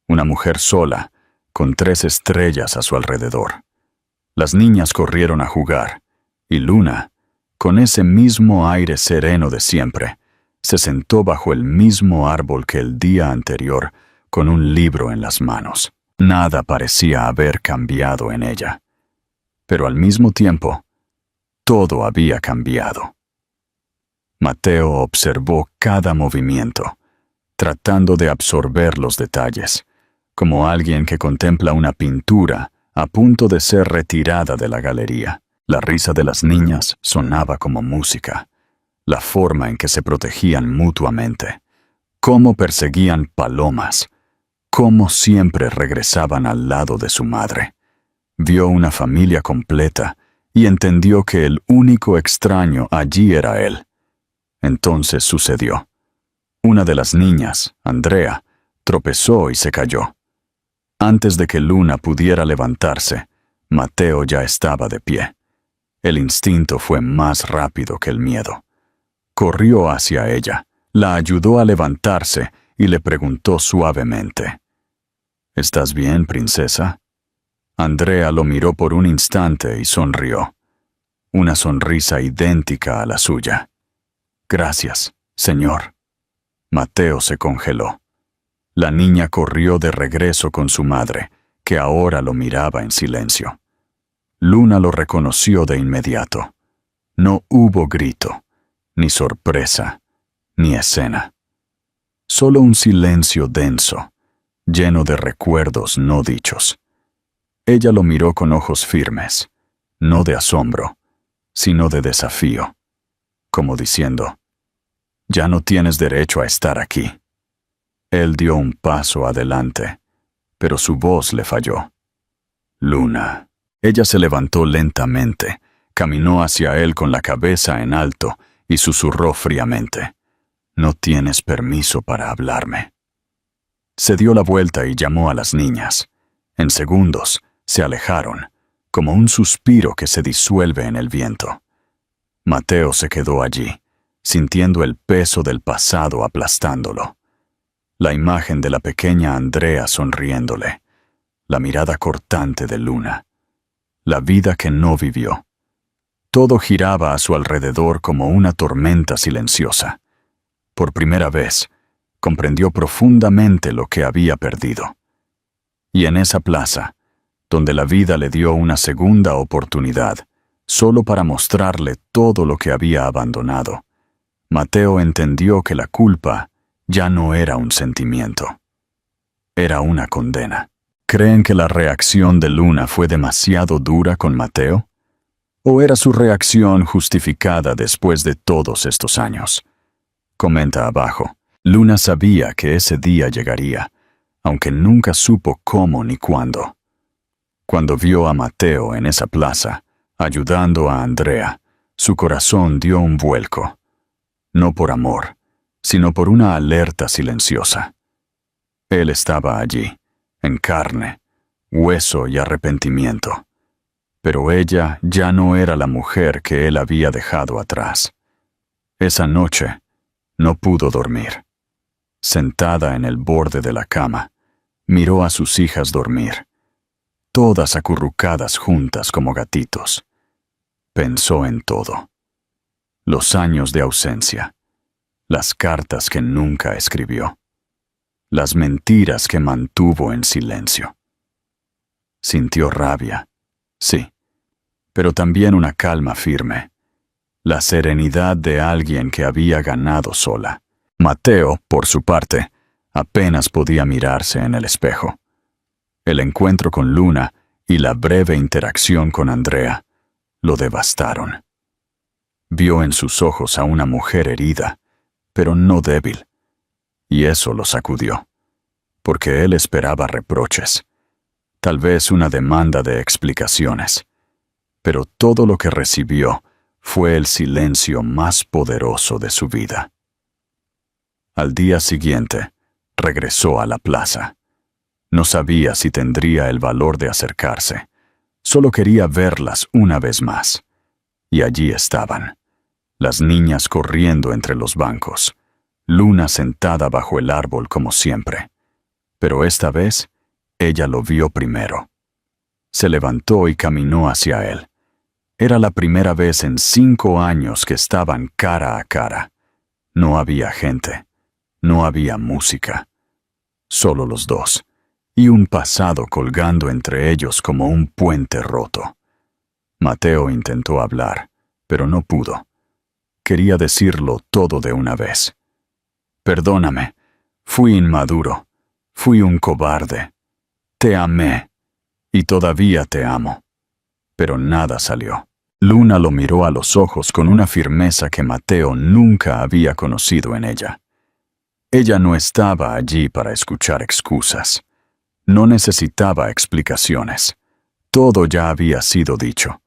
Una mujer sola, con 3 estrellas a su alrededor. Las niñas corrieron a jugar, y Luna, con ese mismo aire sereno de siempre, se sentó bajo el mismo árbol que el día anterior, con un libro en las manos. Nada parecía haber cambiado en ella. Pero al mismo tiempo, todo había cambiado. Mateo observó cada movimiento, tratando de absorber los detalles, como alguien que contempla una pintura a punto de ser retirada de la galería. La risa de las niñas sonaba como música, la forma en que se protegían mutuamente, cómo perseguían palomas, cómo siempre regresaban al lado de su madre. Vio una familia completa y entendió que el único extraño allí era él. Entonces sucedió. Una de las niñas, Andrea, tropezó y se cayó. Antes de que Luna pudiera levantarse, Mateo ya estaba de pie. El instinto fue más rápido que el miedo. Corrió hacia ella, la ayudó a levantarse y le preguntó suavemente: ¿Estás bien, princesa? Andrea lo miró por un instante y sonrió. Una sonrisa idéntica a la suya. Gracias, señor. Mateo se congeló. La niña corrió de regreso con su madre, que ahora lo miraba en silencio. Luna lo reconoció de inmediato. No hubo grito, ni sorpresa, ni escena. Solo un silencio denso, lleno de recuerdos no dichos. Ella lo miró con ojos firmes, no de asombro, sino de desafío, como diciendo: «Ya no tienes derecho a estar aquí». Él dio un paso adelante, pero su voz le falló. «Luna». Ella se levantó lentamente, caminó hacia él con la cabeza en alto y susurró fríamente: «No tienes permiso para hablarme». Se dio la vuelta y llamó a las niñas. En segundos, se alejaron, como un suspiro que se disuelve en el viento. Mateo se quedó allí, sintiendo el peso del pasado aplastándolo. La imagen de la pequeña Andrea sonriéndole, la mirada cortante de Luna, la vida que no vivió. Todo giraba a su alrededor como una tormenta silenciosa. Por primera vez, comprendió profundamente lo que había perdido. Y en esa plaza, donde la vida le dio una segunda oportunidad, solo para mostrarle todo lo que había abandonado, Mateo entendió que la culpa ya no era un sentimiento. Era una condena. ¿Creen que la reacción de Luna fue demasiado dura con Mateo? ¿O era su reacción justificada después de todos estos años? Comenta abajo. Luna sabía que ese día llegaría, aunque nunca supo cómo ni cuándo. Cuando vio a Mateo en esa plaza, ayudando a Andrea, su corazón dio un vuelco. No por amor, sino por una alerta silenciosa. Él estaba allí, en carne, hueso y arrepentimiento. Pero ella ya no era la mujer que él había dejado atrás. Esa noche, no pudo dormir. Sentada en el borde de la cama, miró a sus hijas dormir, todas acurrucadas juntas como gatitos. Pensó en todo. Los años de ausencia, las cartas que nunca escribió, las mentiras que mantuvo en silencio. Sintió rabia, sí, pero también una calma firme, la serenidad de alguien que había ganado sola. Mateo, por su parte, apenas podía mirarse en el espejo. El encuentro con Luna y la breve interacción con Andrea lo devastaron. Vio en sus ojos a una mujer herida, pero no débil, y eso lo sacudió, porque él esperaba reproches, tal vez una demanda de explicaciones, pero todo lo que recibió fue el silencio más poderoso de su vida. Al día siguiente, regresó a la plaza. No sabía si tendría el valor de acercarse. Solo quería verlas una vez más. Y allí estaban, las niñas corriendo entre los bancos, Luna sentada bajo el árbol como siempre. Pero esta vez, ella lo vio primero. Se levantó y caminó hacia él. Era la primera vez en 5 años que estaban cara a cara. No había gente. No había música, solo los dos, y un pasado colgando entre ellos como un puente roto. Mateo intentó hablar, pero no pudo. Quería decirlo todo de una vez. «Perdóname, fui inmaduro, fui un cobarde», Te amé, y todavía te amo. Pero nada salió. Luna lo miró a los ojos con una firmeza que Mateo nunca había conocido en ella. Ella no estaba allí para escuchar excusas. No necesitaba explicaciones. Todo ya había sido dicho.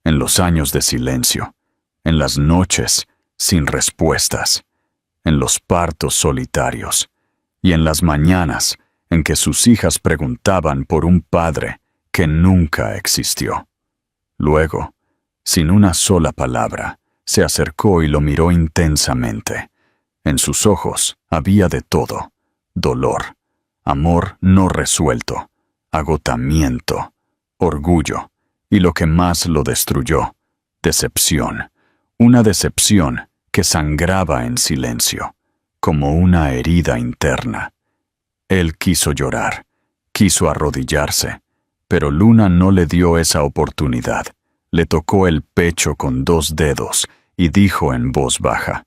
En los años de silencio, en las noches sin respuestas, en los partos solitarios y en las mañanas en que sus hijas preguntaban por un padre que nunca existió. Luego, sin una sola palabra, se acercó y lo miró intensamente. En sus ojos había de todo: dolor, amor no resuelto, agotamiento, orgullo, y lo que más lo destruyó, decepción. Una decepción que sangraba en silencio, como una herida interna. Él quiso llorar, quiso arrodillarse, pero Luna no le dio esa oportunidad. Le tocó el pecho con 2 dedos y dijo en voz baja: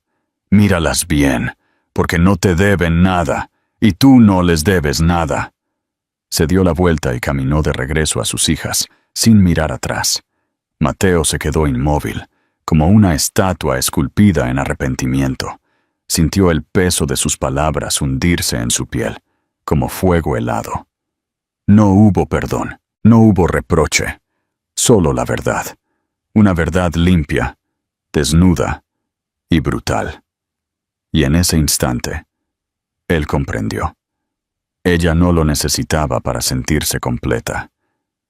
«Míralas bien, porque no te deben nada, y tú no les debes nada». Se dio la vuelta y caminó de regreso a sus hijas, sin mirar atrás. Mateo se quedó inmóvil, como una estatua esculpida en arrepentimiento. Sintió el peso de sus palabras hundirse en su piel, como fuego helado. No hubo perdón, no hubo reproche, solo la verdad. Una verdad limpia, desnuda y brutal. Y en ese instante, él comprendió. Ella no lo necesitaba para sentirse completa,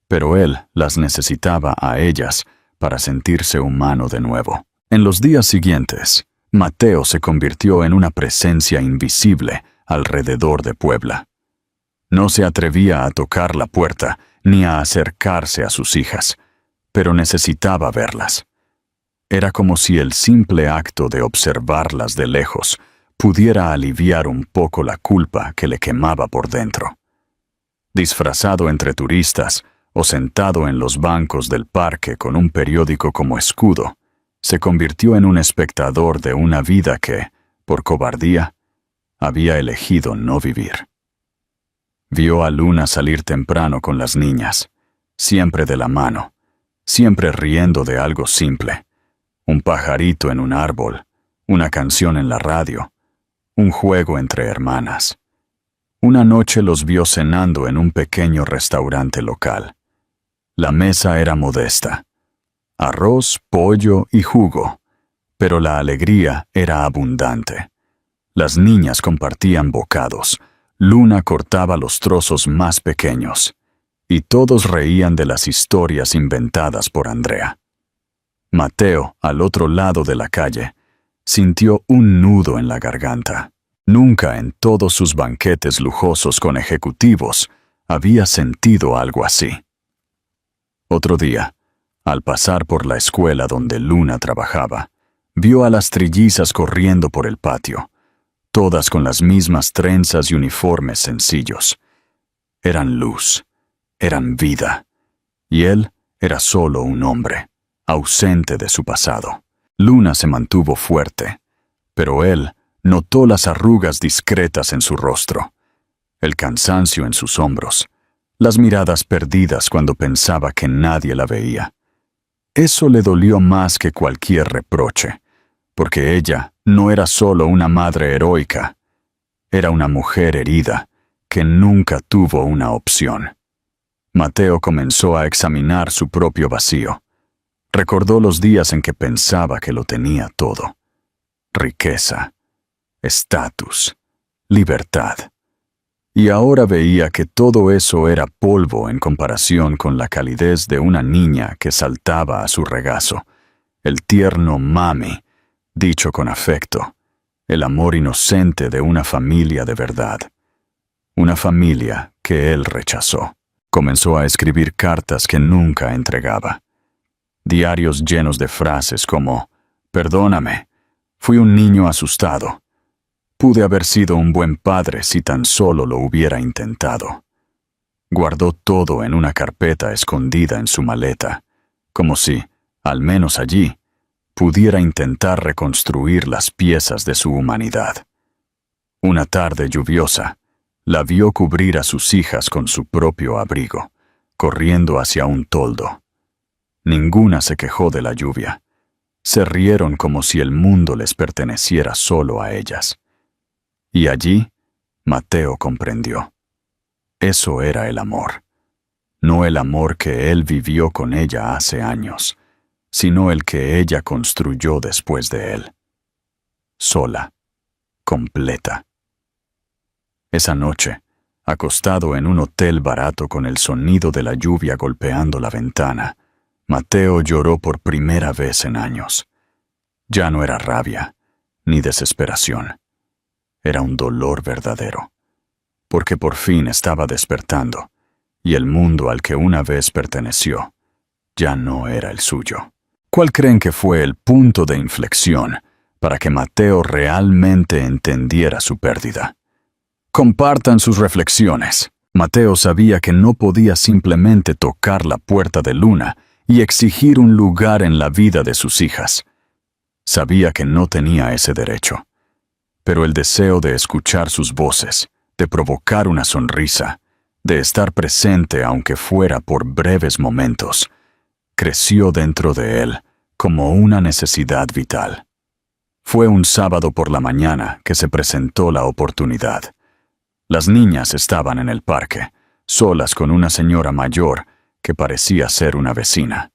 pero él las necesitaba a ellas para sentirse humano de nuevo. En los días siguientes, Mateo se convirtió en una presencia invisible alrededor de Puebla. No se atrevía a tocar la puerta ni a acercarse a sus hijas, pero necesitaba verlas. Era como si el simple acto de observarlas de lejos pudiera aliviar un poco la culpa que le quemaba por dentro. Disfrazado entre turistas o sentado en los bancos del parque con un periódico como escudo, se convirtió en un espectador de una vida que, por cobardía, había elegido no vivir. Vio a Luna salir temprano con las niñas, siempre de la mano, siempre riendo de algo simple: un pajarito en un árbol, una canción en la radio, un juego entre hermanas. Una noche los vio cenando en un pequeño restaurante local. La mesa era modesta: arroz, pollo y jugo, pero la alegría era abundante. Las niñas compartían bocados, Luna cortaba los trozos más pequeños, y todos reían de las historias inventadas por Andrea. Mateo, al otro lado de la calle, sintió un nudo en la garganta. Nunca en todos sus banquetes lujosos con ejecutivos había sentido algo así. Otro día, al pasar por la escuela donde Luna trabajaba, vio a las trillizas corriendo por el patio, todas con las mismas trenzas y uniformes sencillos. Eran luz, eran vida, y él era solo un hombre, ausente de su pasado. Luna se mantuvo fuerte, pero él notó las arrugas discretas en su rostro, el cansancio en sus hombros, las miradas perdidas cuando pensaba que nadie la veía. Eso le dolió más que cualquier reproche, porque ella no era solo una madre heroica, era una mujer herida que nunca tuvo una opción. Mateo comenzó a examinar su propio vacío. Recordó los días en que pensaba que lo tenía todo: riqueza, estatus, libertad. Y ahora veía que todo eso era polvo en comparación con la calidez de una niña que saltaba a su regazo, el tierno mami, dicho con afecto, el amor inocente de una familia de verdad. Una familia que él rechazó. Comenzó a escribir cartas que nunca entregaba. Diarios llenos de frases como: «Perdóname, fui un niño asustado. Pude haber sido un buen padre si tan solo lo hubiera intentado». Guardó todo en una carpeta escondida en su maleta, como si, al menos allí, pudiera intentar reconstruir las piezas de su humanidad. Una tarde lluviosa, La vio cubrir a sus hijas con su propio abrigo, corriendo hacia un toldo. Ninguna se quejó de la lluvia. Se rieron como si el mundo les perteneciera solo a ellas. Y allí, Mateo comprendió. Eso era el amor. No el amor que él vivió con ella hace años, sino el que ella construyó después de él. Sola, completa. Esa noche, acostado en un hotel barato con el sonido de la lluvia golpeando la ventana, Mateo lloró por primera vez en años. Ya no era rabia, ni desesperación. Era un dolor verdadero, porque por fin estaba despertando, y el mundo al que una vez perteneció ya no era el suyo. ¿Cuál creen que fue el punto de inflexión para que Mateo realmente entendiera su pérdida? Compartan sus reflexiones. Mateo sabía que no podía simplemente tocar la puerta de Luna y exigir un lugar en la vida de sus hijas. Sabía que no tenía ese derecho. Pero el deseo de escuchar sus voces, de provocar una sonrisa, de estar presente aunque fuera por breves momentos, creció dentro de él como una necesidad vital. Fue un sábado por la mañana que se presentó la oportunidad. Las niñas estaban en el parque, solas con una señora mayor que parecía ser una vecina.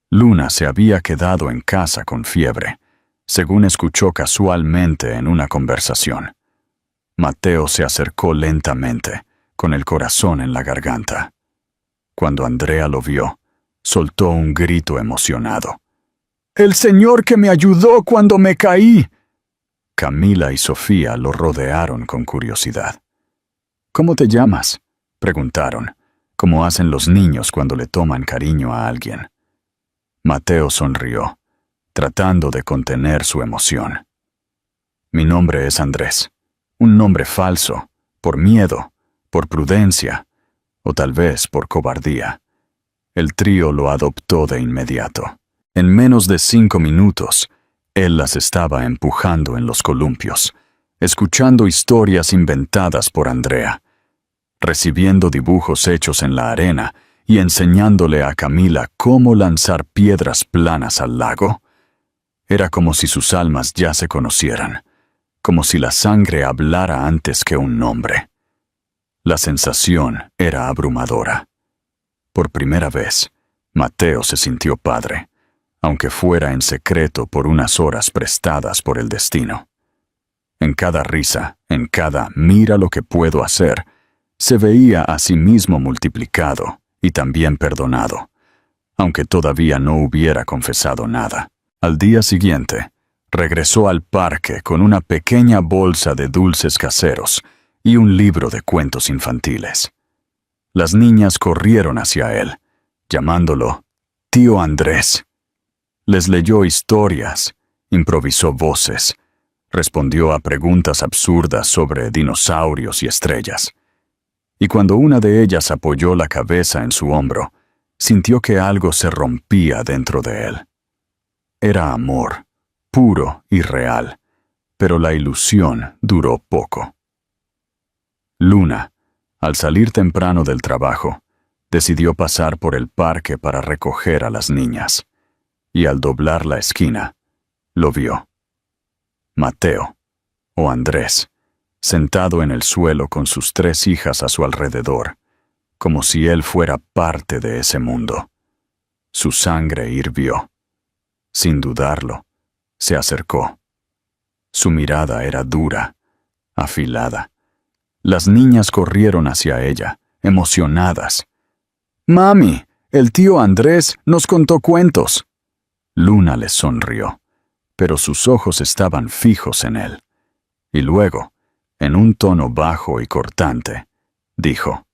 Luna se había quedado en casa con fiebre, según escuchó casualmente en una conversación. Mateo se acercó lentamente, con el corazón en la garganta. Cuando Andrea lo vio, soltó un grito emocionado. ¡El señor que me ayudó cuando me caí! Camila y Sofía lo rodearon con curiosidad. ¿Cómo te llamas?, preguntaron, como hacen los niños cuando le toman cariño a alguien. Mateo sonrió, tratando de contener su emoción. Mi nombre es Andrés, un nombre falso, por miedo, por prudencia, o tal vez por cobardía. El trío lo adoptó de inmediato. En menos de 5 minutos, él las estaba empujando en los columpios, escuchando historias inventadas por Andrea, recibiendo dibujos hechos en la arena y enseñándole a Camila cómo lanzar piedras planas al lago. Era como si sus almas ya se conocieran, como si la sangre hablara antes que un nombre. La sensación era abrumadora. Por primera vez, Mateo se sintió padre, aunque fuera en secreto por unas horas prestadas por el destino. En cada risa, en cada mira lo que puedo hacer, se veía a sí mismo multiplicado y también perdonado, aunque todavía no hubiera confesado nada. Al día siguiente, regresó al parque con una pequeña bolsa de dulces caseros y un libro de cuentos infantiles. Las niñas corrieron hacia él, llamándolo Tío Andrés. Les leyó historias, improvisó voces, respondió a preguntas absurdas sobre dinosaurios y estrellas. Y cuando una de ellas apoyó la cabeza en su hombro, sintió que algo se rompía dentro de él. Era amor, puro y real, pero la ilusión duró poco. Luna, al salir temprano del trabajo, decidió pasar por el parque para recoger a las niñas, y al doblar la esquina, lo vio. Mateo, o Andrés, sentado en el suelo con sus 3 hijas a su alrededor, como si él fuera parte de ese mundo. Su sangre hirvió. Sin dudarlo, se acercó. Su mirada era dura, afilada. Las niñas corrieron hacia ella, emocionadas. «Mami, el tío Andrés nos contó cuentos». Luna les sonrió, pero sus ojos estaban fijos en él. Y luego, en un tono bajo y cortante, dijo,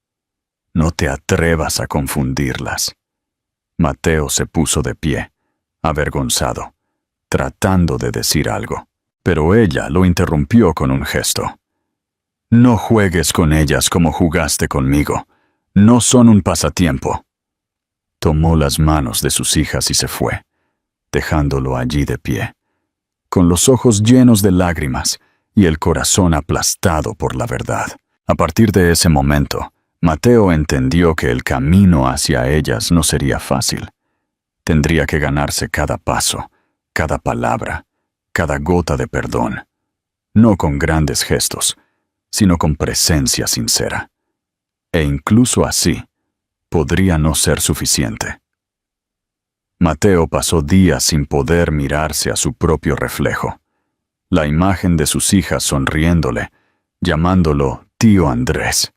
«No te atrevas a confundirlas». Mateo se puso de pie, avergonzado, tratando de decir algo, pero ella lo interrumpió con un gesto. «No juegues con ellas como jugaste conmigo. No son un pasatiempo». Tomó las manos de sus hijas y se fue, dejándolo allí de pie, con los ojos llenos de lágrimas y el corazón aplastado por la verdad. A partir de ese momento, Mateo entendió que el camino hacia ellas no sería fácil. Tendría que ganarse cada paso, cada palabra, cada gota de perdón, no con grandes gestos, sino con presencia sincera. E incluso así, podría no ser suficiente. Mateo pasó días sin poder mirarse a su propio reflejo. La imagen de sus hijas sonriéndole, llamándolo tío Andrés,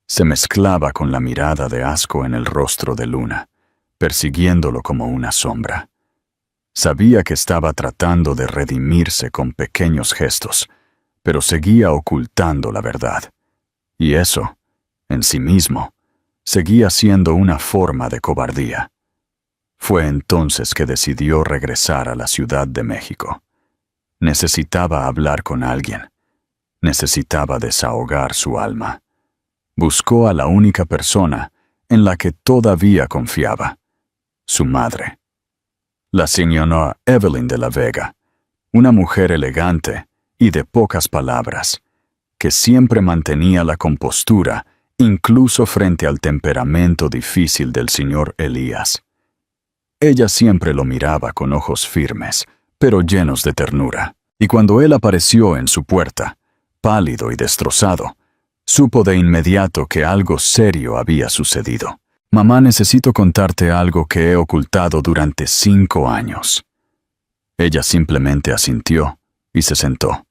se mezclaba con la mirada de asco en el rostro de Luna, persiguiéndolo como una sombra. Sabía que estaba tratando de redimirse con pequeños gestos, pero seguía ocultando la verdad. Y eso, en sí mismo, seguía siendo una forma de cobardía. Fue entonces que decidió regresar a la Ciudad de México. Necesitaba hablar con alguien. Necesitaba desahogar su alma. Buscó a la única persona en la que todavía confiaba, su madre. La señora Evelyn de la Vega, una mujer elegante y de pocas palabras, que siempre mantenía la compostura incluso frente al temperamento difícil del señor Elías. Ella siempre lo miraba con ojos firmes, pero llenos de ternura, y cuando él apareció en su puerta, pálido y destrozado, supo de inmediato que algo serio había sucedido. «Mamá, necesito contarte algo que he ocultado durante 5 años». Ella simplemente asintió y se sentó.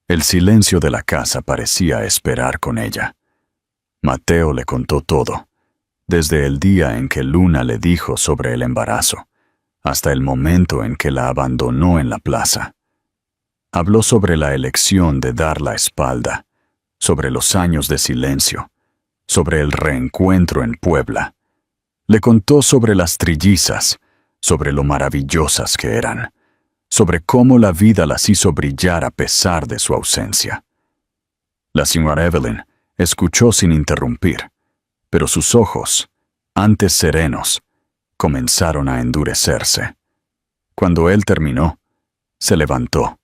El silencio de la casa parecía esperar con ella. Mateo le contó todo, desde el día en que Luna le dijo sobre el embarazo, hasta el momento en que la abandonó en la plaza. Habló sobre la elección de dar la espalda, sobre los años de silencio, sobre el reencuentro en Puebla. Le contó sobre las trillizas, sobre lo maravillosas que eran, sobre cómo la vida las hizo brillar a pesar de su ausencia. La señora Evelyn escuchó sin interrumpir, pero sus ojos, antes serenos, comenzaron a endurecerse. Cuando él terminó, se levantó,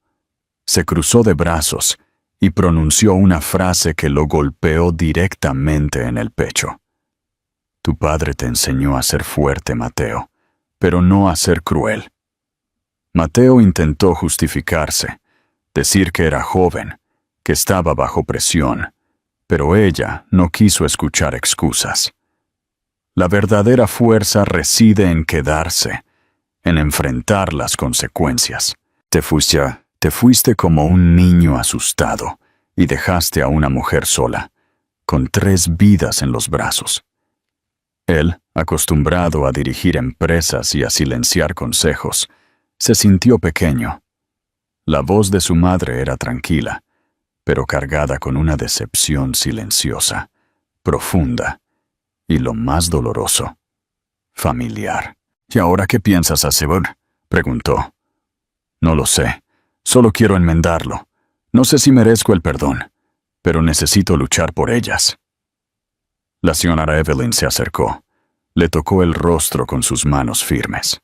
se cruzó de brazos y pronunció una frase que lo golpeó directamente en el pecho. «Tu padre te enseñó a ser fuerte, Mateo, pero no a ser cruel». Mateo intentó justificarse, decir que era joven, que estaba bajo presión, pero ella no quiso escuchar excusas. La verdadera fuerza reside en quedarse, en enfrentar las consecuencias. Te fuiste como un niño asustado y dejaste a una mujer sola, con 3 vidas en los brazos. Él, acostumbrado a dirigir empresas y a silenciar consejos, se sintió pequeño. La voz de su madre era tranquila, pero cargada con una decepción silenciosa, profunda, y lo más doloroso, familiar. «¿Y ahora qué piensas hacer?», preguntó. «No lo sé. Solo quiero enmendarlo. No sé si merezco el perdón, pero necesito luchar por ellas». La señora Evelyn se acercó. Le tocó el rostro con sus manos firmes.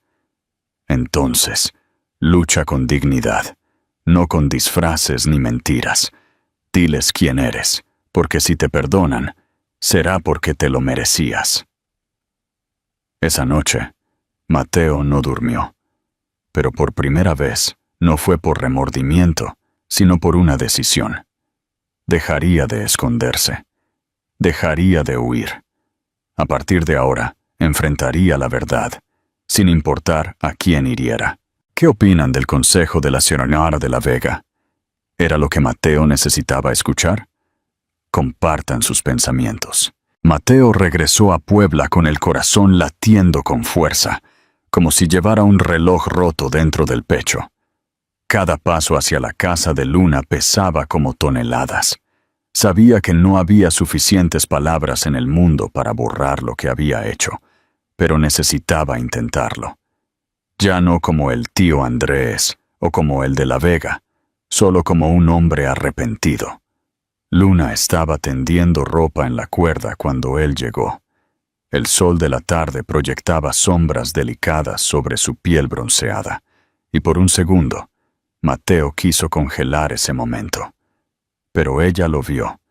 «Entonces, lucha con dignidad, no con disfraces ni mentiras. Diles quién eres, porque si te perdonan, será porque te lo merecías». Esa noche, Mateo no durmió, pero por primera vez no fue por remordimiento, sino por una decisión. Dejaría de esconderse. Dejaría de huir. A partir de ahora, enfrentaría la verdad, sin importar a quién hiriera. ¿Qué opinan del consejo de la señora de la Vega? ¿Era lo que Mateo necesitaba escuchar? Compartan sus pensamientos. Mateo regresó a Puebla con el corazón latiendo con fuerza, como si llevara un reloj roto dentro del pecho. Cada paso hacia la casa de Luna pesaba como toneladas. Sabía que no había suficientes palabras en el mundo para borrar lo que había hecho, pero necesitaba intentarlo. Ya no como el tío Andrés o como el de la Vega, solo como un hombre arrepentido. Luna estaba tendiendo ropa en la cuerda cuando él llegó. El sol de la tarde proyectaba sombras delicadas sobre su piel bronceada, y por un segundo, Mateo quiso congelar ese momento. Pero ella lo vio,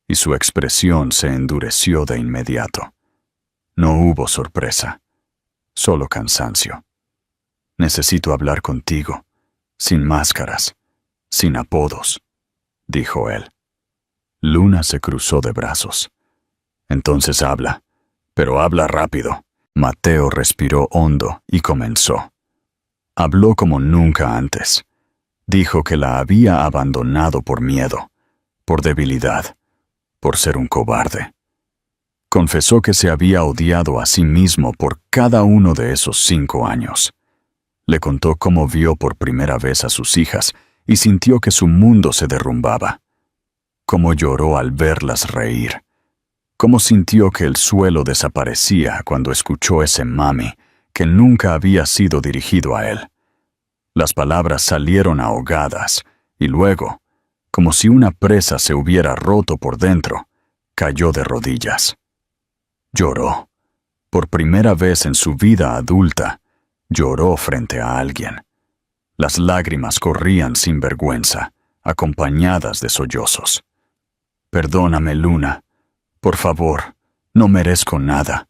y su expresión se endureció de inmediato. No hubo sorpresa, solo cansancio. «Necesito hablar contigo, sin máscaras, sin apodos», dijo él. Luna se cruzó de brazos. «Entonces habla, pero habla rápido». Mateo respiró hondo y comenzó. Habló como nunca antes. Dijo que la había abandonado por miedo, por debilidad, por ser un cobarde. Confesó que se había odiado a sí mismo por cada uno de esos 5 años. Le contó cómo vio por primera vez a sus hijas y sintió que su mundo se derrumbaba. Cómo lloró al verlas reír. Cómo sintió que el suelo desaparecía cuando escuchó ese mami que nunca había sido dirigido a él. Las palabras salieron ahogadas y luego, como si una presa se hubiera roto por dentro, cayó de rodillas. Lloró. Por primera vez en su vida adulta, lloró frente a alguien. Las lágrimas corrían sin vergüenza, acompañadas de sollozos. «Perdóname, Luna. Por favor, no merezco nada,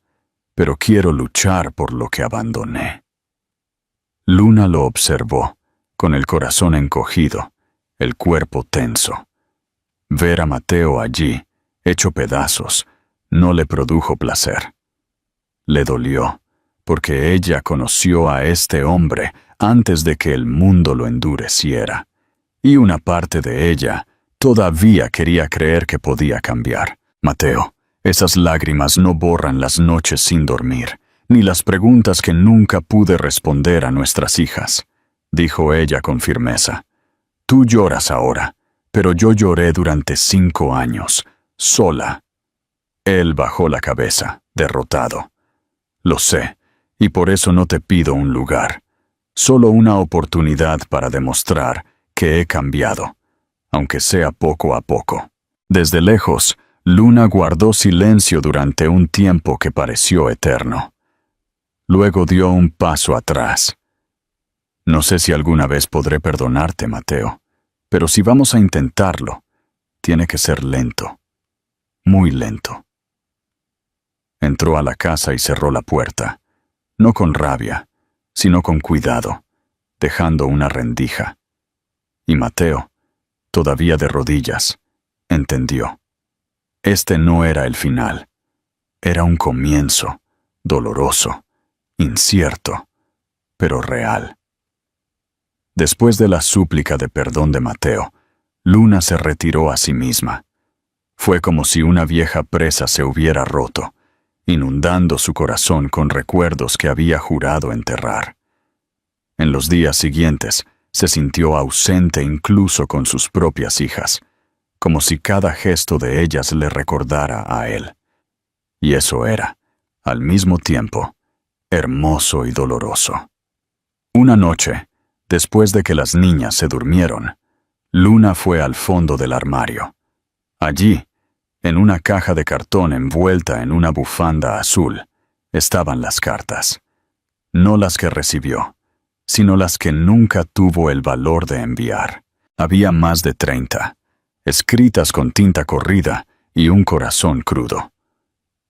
pero quiero luchar por lo que abandoné». Luna lo observó, con el corazón encogido, el cuerpo tenso. Ver a Mateo allí, hecho pedazos, no le produjo placer. Le dolió, porque ella conoció a este hombre antes de que el mundo lo endureciera, y una parte de ella todavía quería creer que podía cambiar. «Mateo, esas lágrimas no borran las noches sin dormir, ni las preguntas que nunca pude responder a nuestras hijas», dijo ella con firmeza. «Tú lloras ahora, pero yo lloré durante 5 años, sola». Él bajó la cabeza, derrotado. «Lo sé, y por eso no te pido un lugar, solo una oportunidad para demostrar que he cambiado, aunque sea poco a poco». Desde lejos, Luna guardó silencio durante un tiempo que pareció eterno. Luego dio un paso atrás. «No sé si alguna vez podré perdonarte, Mateo, pero si vamos a intentarlo, tiene que ser lento, muy lento». Entró a la casa y cerró la puerta, no con rabia, sino con cuidado, dejando una rendija. Y Mateo, todavía de rodillas, entendió. Este no era el final. Era un comienzo, doloroso, incierto, pero real. Después de la súplica de perdón de Mateo, Luna se retiró a sí misma. Fue como si una vieja presa se hubiera roto, inundando su corazón con recuerdos que había jurado enterrar. En los días siguientes, se sintió ausente incluso con sus propias hijas, como si cada gesto de ellas le recordara a él. Y eso era, al mismo tiempo, hermoso y doloroso. Una noche, después de que las niñas se durmieron, Luna fue al fondo del armario. Allí, en una caja de cartón envuelta en una bufanda azul, estaban las cartas. No las que recibió, sino las que nunca tuvo el valor de enviar. Había más de 30, escritas con tinta corrida y un corazón crudo.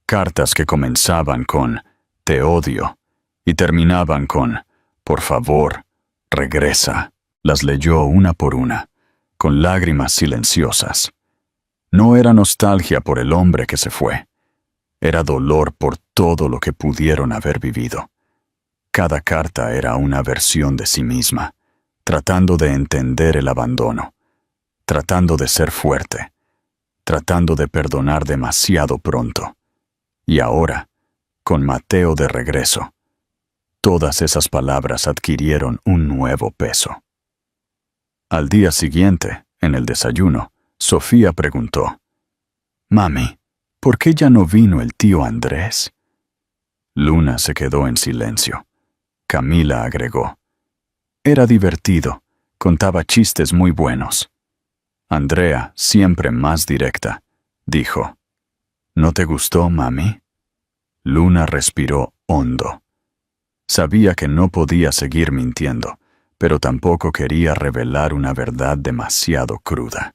Cartas que comenzaban con «Te odio» y terminaban con «Por favor, regresa». Las leyó una por una, con lágrimas silenciosas. No era nostalgia por el hombre que se fue. Era dolor por todo lo que pudieron haber vivido. Cada carta era una versión de sí misma, tratando de entender el abandono, tratando de ser fuerte, tratando de perdonar demasiado pronto. Y ahora, con Mateo de regreso, todas esas palabras adquirieron un nuevo peso. Al día siguiente, en el desayuno, Sofía preguntó: «Mami, ¿por qué ya no vino el tío Andrés?» Luna se quedó en silencio. Camila agregó: «Era divertido, contaba chistes muy buenos». Andrea, siempre más directa, dijo: «¿No te gustó, mami?» Luna respiró hondo. Sabía que no podía seguir mintiendo, pero tampoco quería revelar una verdad demasiado cruda.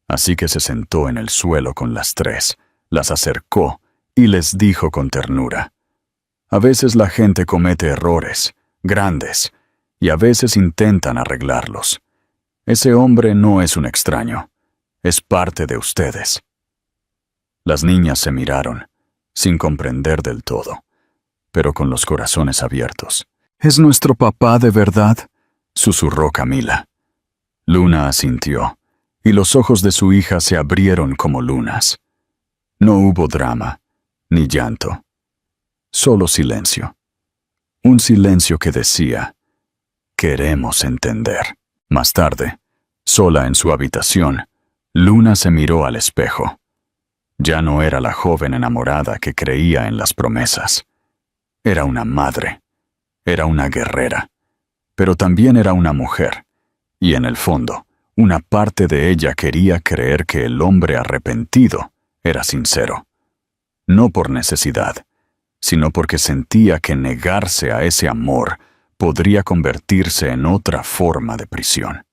Así que se sentó en el suelo con las tres, las acercó y les dijo con ternura: a veces la gente comete errores, grandes, y a veces intentan arreglarlos. Ese hombre no es un extraño, es parte de ustedes. Las niñas se miraron, sin comprender del todo, pero con los corazones abiertos. «¿Es nuestro papá de verdad?», susurró Camila. Luna asintió, y los ojos de su hija se abrieron como lunas. No hubo drama, ni llanto. Solo silencio. Un silencio que decía: queremos entender. Más tarde, sola en su habitación, Luna se miró al espejo. Ya no era la joven enamorada que creía en las promesas. Era una madre. Era una guerrera. Pero también era una mujer. Y en el fondo, una parte de ella quería creer que el hombre arrepentido era sincero. No por necesidad, sino porque sentía que negarse a ese amor podría convertirse en otra forma de prisión.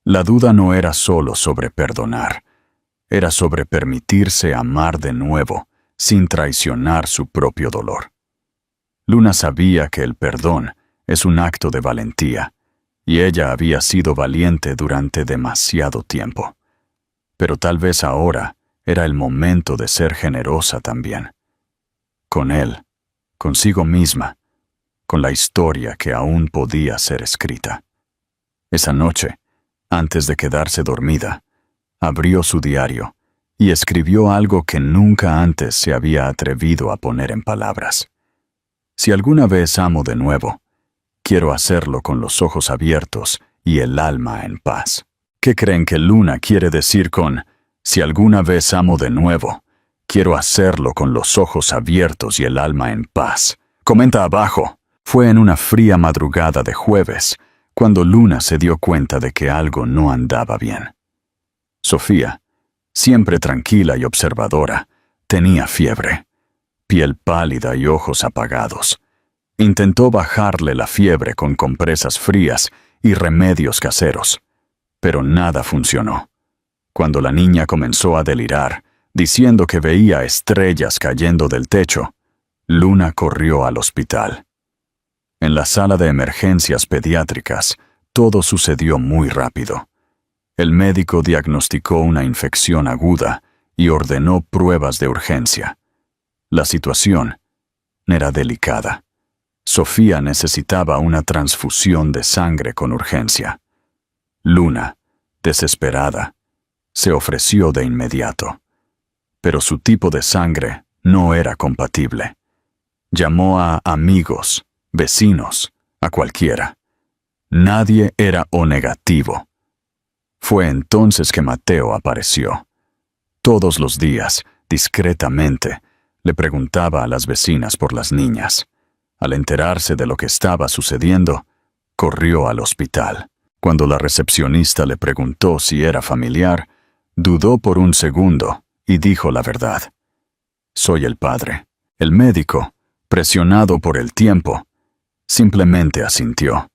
La duda no era solo sobre perdonar, era sobre permitirse amar de nuevo, sin traicionar su propio dolor. Luna sabía que el perdón es un acto de valentía, y ella había sido valiente durante demasiado tiempo. Pero tal vez ahora era el momento de ser generosa también. Con él, consigo misma, con la historia que aún podía ser escrita. Esa noche, antes de quedarse dormida, abrió su diario y escribió algo que nunca antes se había atrevido a poner en palabras. Si alguna vez amo de nuevo, quiero hacerlo con los ojos abiertos y el alma en paz. ¿Qué creen que Luna quiere decir con si alguna vez amo de nuevo? Quiero hacerlo con los ojos abiertos y el alma en paz. Comenta abajo. Fue en una fría madrugada de jueves cuando Luna se dio cuenta de que algo no andaba bien. Sofía, siempre tranquila y observadora, tenía fiebre, piel pálida y ojos apagados. Intentó bajarle la fiebre con compresas frías y remedios caseros, pero nada funcionó. Cuando la niña comenzó a delirar, diciendo que veía estrellas cayendo del techo, Luna corrió al hospital. En la sala de emergencias pediátricas, todo sucedió muy rápido. El médico diagnosticó una infección aguda y ordenó pruebas de urgencia. La situación era delicada. Sofía necesitaba una transfusión de sangre con urgencia. Luna, desesperada, se ofreció de inmediato. Pero su tipo de sangre no era compatible. Llamó a amigos, vecinos, a cualquiera. Nadie era O negativo. Fue entonces que Mateo apareció. Todos los días, discretamente, le preguntaba a las vecinas por las niñas. Al enterarse de lo que estaba sucediendo, corrió al hospital. Cuando la recepcionista le preguntó si era familiar, dudó por un segundo y dijo la verdad. Soy el padre. El médico, presionado por el tiempo, simplemente asintió.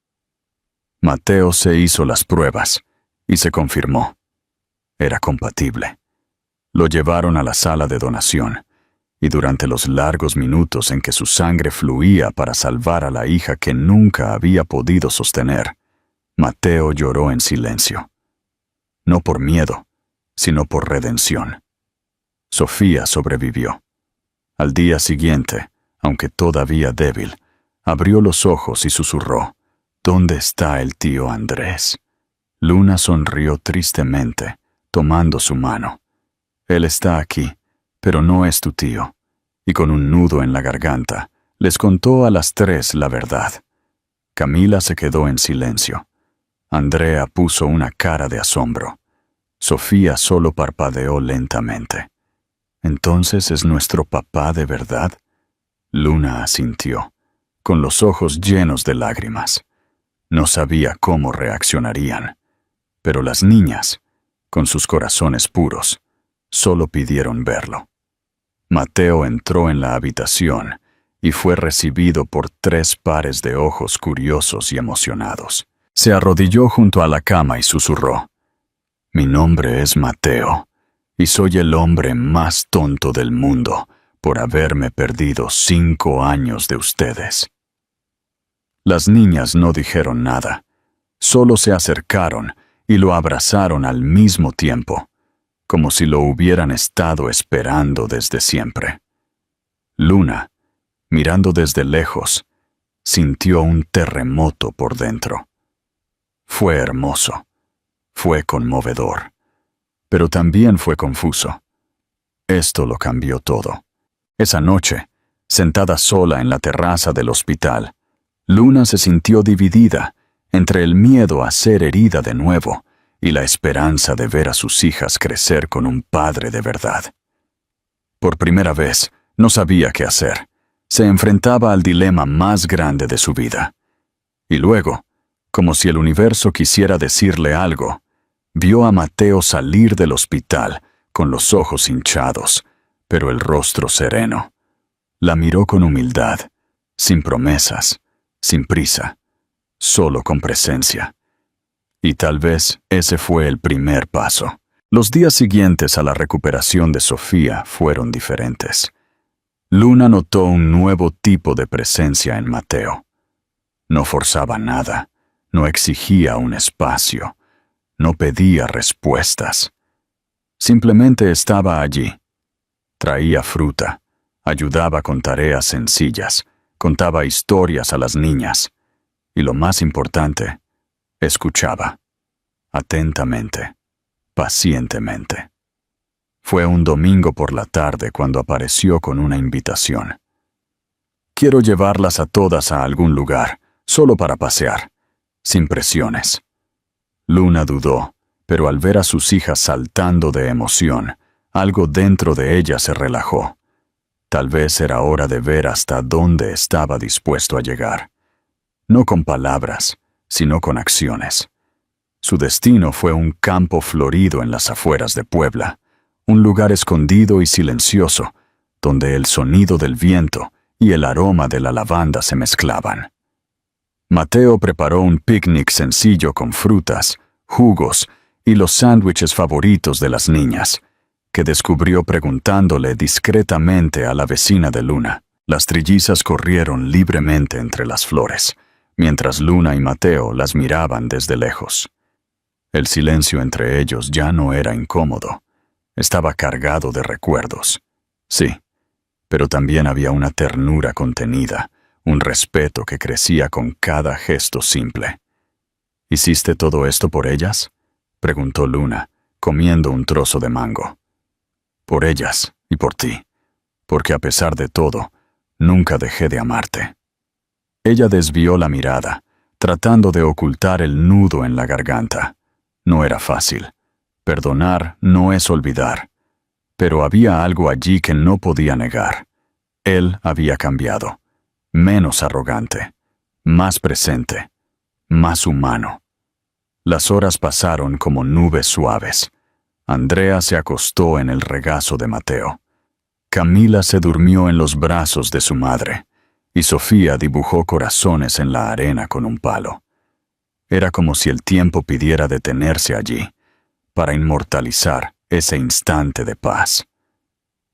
Mateo se hizo las pruebas y se confirmó. Era compatible. Lo llevaron a la sala de donación, y durante los largos minutos en que su sangre fluía para salvar a la hija que nunca había podido sostener, Mateo lloró en silencio. No por miedo, sino por redención. Sofía sobrevivió. Al día siguiente, aunque todavía débil, abrió los ojos y susurró: ¿Dónde está el tío Andrés? Luna sonrió tristemente, tomando su mano. Él está aquí, pero no es tu tío. Y con un nudo en la garganta, les contó a las tres la verdad. Camila se quedó en silencio. Andrea puso una cara de asombro. Sofía solo parpadeó lentamente. ¿Entonces es nuestro papá de verdad? Luna asintió, con los ojos llenos de lágrimas. No sabía cómo reaccionarían, pero las niñas, con sus corazones puros, solo pidieron verlo. Mateo entró en la habitación y fue recibido por 3 pares de ojos curiosos y emocionados. Se arrodilló junto a la cama y susurró: Mi nombre es Mateo, y soy el hombre más tonto del mundo por haberme perdido 5 años de ustedes. Las niñas no dijeron nada, solo se acercaron y lo abrazaron al mismo tiempo, como si lo hubieran estado esperando desde siempre. Luna, mirando desde lejos, sintió un terremoto por dentro. Fue hermoso, fue conmovedor, pero también fue confuso. Esto lo cambió todo. Esa noche, sentada sola en la terraza del hospital, Luna se sintió dividida entre el miedo a ser herida de nuevo y la esperanza de ver a sus hijas crecer con un padre de verdad. Por primera vez, no sabía qué hacer. Se enfrentaba al dilema más grande de su vida. Y luego, como si el universo quisiera decirle algo, vio a Mateo salir del hospital con los ojos hinchados, pero el rostro sereno. La miró con humildad, sin promesas, sin prisa, solo con presencia. Y tal vez ese fue el primer paso. Los días siguientes a la recuperación de Sofía fueron diferentes. Luna notó un nuevo tipo de presencia en Mateo. No forzaba nada, no exigía un espacio, no pedía respuestas. Simplemente estaba allí. Traía fruta, ayudaba con tareas sencillas, contaba historias a las niñas y lo más importante, escuchaba, atentamente, pacientemente. Fue un domingo por la tarde cuando apareció con una invitación. Quiero llevarlas a todas a algún lugar, solo para pasear, sin presiones. Luna dudó, pero al ver a sus hijas saltando de emoción, algo dentro de ella se relajó. Tal vez era hora de ver hasta dónde estaba dispuesto a llegar. No con palabras, sino con acciones. Su destino fue un campo florido en las afueras de Puebla, un lugar escondido y silencioso, donde el sonido del viento y el aroma de la lavanda se mezclaban. Mateo preparó un picnic sencillo con frutas, jugos y los sándwiches favoritos de las niñas, que descubrió preguntándole discretamente a la vecina de Luna. Las trillizas corrieron libremente entre las flores, mientras Luna y Mateo las miraban desde lejos. El silencio entre ellos ya no era incómodo. Estaba cargado de recuerdos. Sí, pero también había una ternura contenida, un respeto que crecía con cada gesto simple. ¿Hiciste todo esto por ellas?, preguntó Luna, comiendo un trozo de mango. Por ellas y por ti, porque a pesar de todo, nunca dejé de amarte. Ella desvió la mirada, tratando de ocultar el nudo en la garganta. No era fácil. Perdonar no es olvidar. Pero había algo allí que no podía negar. Él había cambiado. Menos arrogante. Más presente. Más humano. Las horas pasaron como nubes suaves. Andrea se acostó en el regazo de Mateo. Camila se durmió en los brazos de su madre. Y Sofía dibujó corazones en la arena con un palo. Era como si el tiempo pidiera detenerse allí, para inmortalizar ese instante de paz.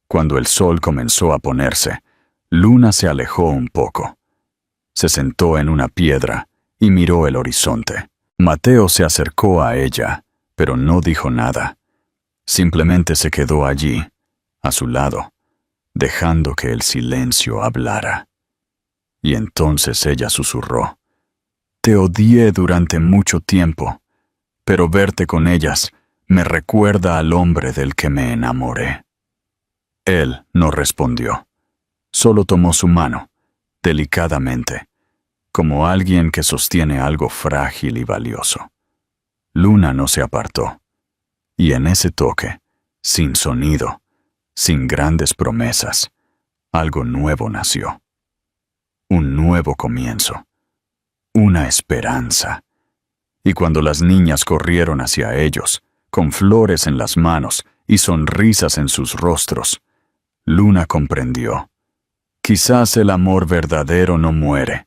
Cuando el sol comenzó a ponerse, Luna se alejó un poco. Se sentó en una piedra y miró el horizonte. Mateo se acercó a ella, pero no dijo nada. Simplemente se quedó allí, a su lado, dejando que el silencio hablara. Y entonces ella susurró: «Te odié durante mucho tiempo, pero verte con ellas me recuerda al hombre del que me enamoré». Él no respondió. Solo tomó su mano, delicadamente, como alguien que sostiene algo frágil y valioso. Luna no se apartó. Y en ese toque, sin sonido, sin grandes promesas, algo nuevo nació. Un nuevo comienzo. Una esperanza. Y cuando las niñas corrieron hacia ellos, con flores en las manos y sonrisas en sus rostros, Luna comprendió. Quizás el amor verdadero no muere.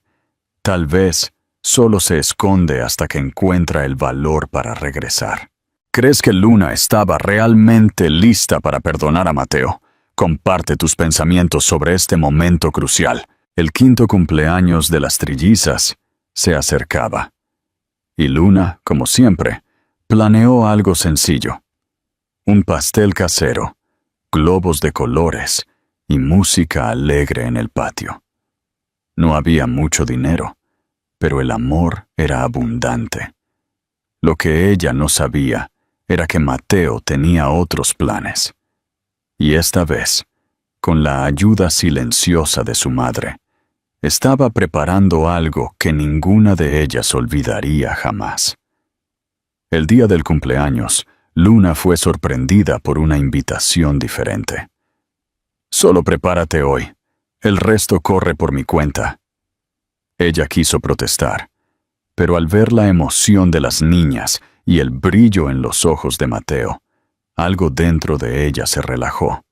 Tal vez solo se esconde hasta que encuentra el valor para regresar. ¿Crees que Luna estaba realmente lista para perdonar a Mateo? Comparte tus pensamientos sobre este momento crucial. El quinto cumpleaños de las trillizas se acercaba. Y Luna, como siempre, planeó algo sencillo. Un pastel casero, globos de colores y música alegre en el patio. No había mucho dinero, pero el amor era abundante. Lo que ella no sabía era que Mateo tenía otros planes. Y esta vez, con la ayuda silenciosa de su madre, estaba preparando algo que ninguna de ellas olvidaría jamás. El día del cumpleaños, Luna fue sorprendida por una invitación diferente. «Solo prepárate hoy. El resto corre por mi cuenta». Ella quiso protestar, pero al ver la emoción de las niñas y el brillo en los ojos de Mateo, algo dentro de ella se relajó.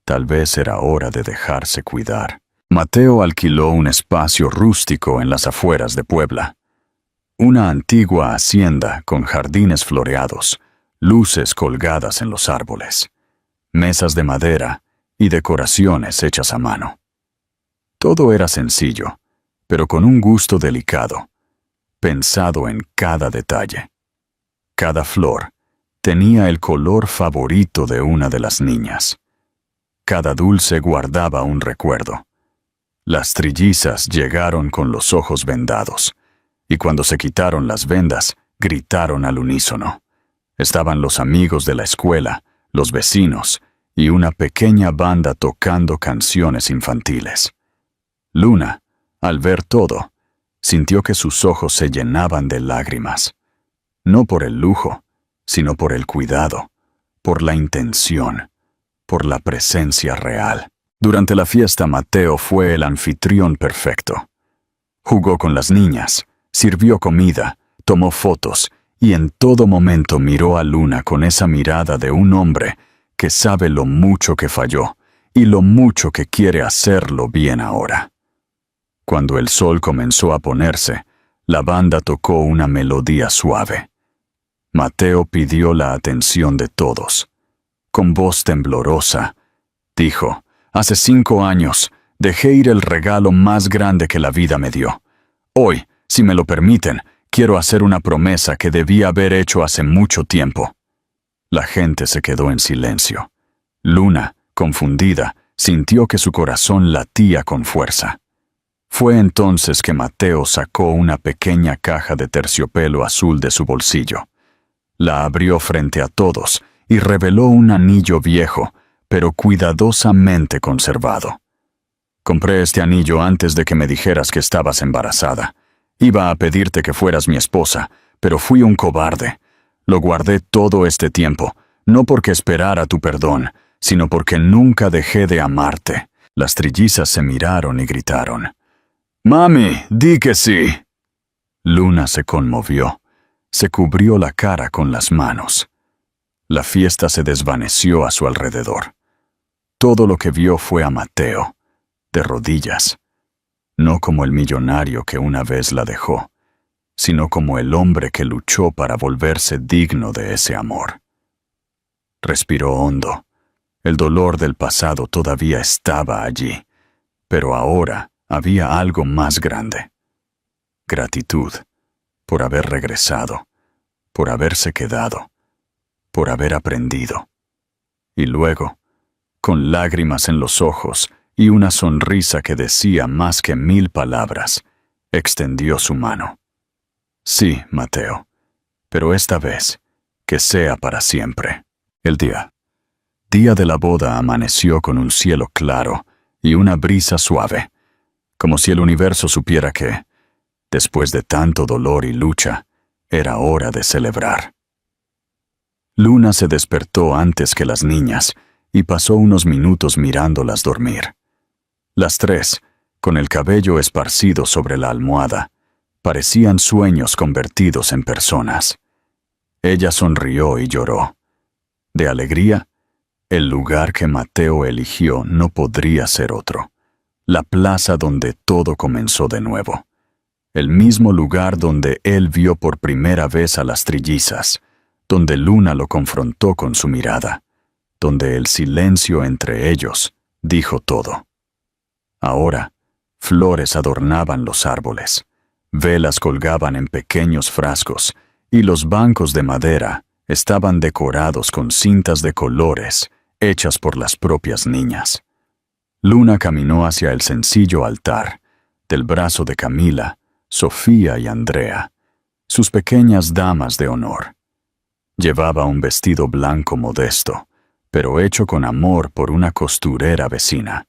Tal vez era hora de dejarse cuidar. Mateo alquiló un espacio rústico en las afueras de Puebla. Una antigua hacienda con jardines floreados, luces colgadas en los árboles, mesas de madera y decoraciones hechas a mano. Todo era sencillo, pero con un gusto delicado, pensado en cada detalle. Cada flor tenía el color favorito de una de las niñas. Cada dulce guardaba un recuerdo. Las trillizas llegaron con los ojos vendados, y cuando se quitaron las vendas, gritaron al unísono. Estaban los amigos de la escuela, los vecinos, y una pequeña banda tocando canciones infantiles. Luna, al ver todo, sintió que sus ojos se llenaban de lágrimas. No por el lujo, sino por el cuidado, por la intención, por la presencia real. Durante la fiesta, Mateo fue el anfitrión perfecto. Jugó con las niñas, sirvió comida, tomó fotos y en todo momento miró a Luna con esa mirada de un hombre que sabe lo mucho que falló y lo mucho que quiere hacerlo bien ahora. Cuando el sol comenzó a ponerse, la banda tocó una melodía suave. Mateo pidió la atención de todos. Con voz temblorosa, dijo: «Hace 5 años, dejé ir el regalo más grande que la vida me dio. Hoy, si me lo permiten, quiero hacer una promesa que debí haber hecho hace mucho tiempo». La gente se quedó en silencio. Luna, confundida, sintió que su corazón latía con fuerza. Fue entonces que Mateo sacó una pequeña caja de terciopelo azul de su bolsillo. La abrió frente a todos y reveló un anillo viejo, pero cuidadosamente conservado. «Compré este anillo antes de que me dijeras que estabas embarazada. Iba a pedirte que fueras mi esposa, pero fui un cobarde. Lo guardé todo este tiempo, no porque esperara tu perdón, sino porque nunca dejé de amarte». Las trillizas se miraron y gritaron: «¡Mami, di que sí!». Luna se conmovió. Se cubrió la cara con las manos. La fiesta se desvaneció a su alrededor. Todo lo que vio fue a Mateo, de rodillas, no como el millonario que una vez la dejó, sino como el hombre que luchó para volverse digno de ese amor. Respiró hondo. El dolor del pasado todavía estaba allí, pero ahora había algo más grande. Gratitud, por haber regresado, por haberse quedado, por haber aprendido. Y luego, con lágrimas en los ojos y una sonrisa que decía más que 1000 palabras, extendió su mano. «Sí, Mateo, pero esta vez, que sea para siempre». El día de la boda amaneció con un cielo claro y una brisa suave, como si el universo supiera que, después de tanto dolor y lucha, era hora de celebrar. Luna se despertó antes que las niñas y pasó unos minutos mirándolas dormir. Las tres, con el cabello esparcido sobre la almohada, parecían sueños convertidos en personas. Ella sonrió y lloró. De alegría, el lugar que Mateo eligió no podría ser otro. La plaza donde todo comenzó de nuevo. El mismo lugar donde él vio por primera vez a las trillizas, donde Luna lo confrontó con su mirada, donde el silencio entre ellos dijo todo. Ahora, flores adornaban los árboles, velas colgaban en pequeños frascos y los bancos de madera estaban decorados con cintas de colores hechas por las propias niñas. Luna caminó hacia el sencillo altar, del brazo de Camila, Sofía y Andrea, sus pequeñas damas de honor. Llevaba un vestido blanco modesto, pero hecho con amor por una costurera vecina.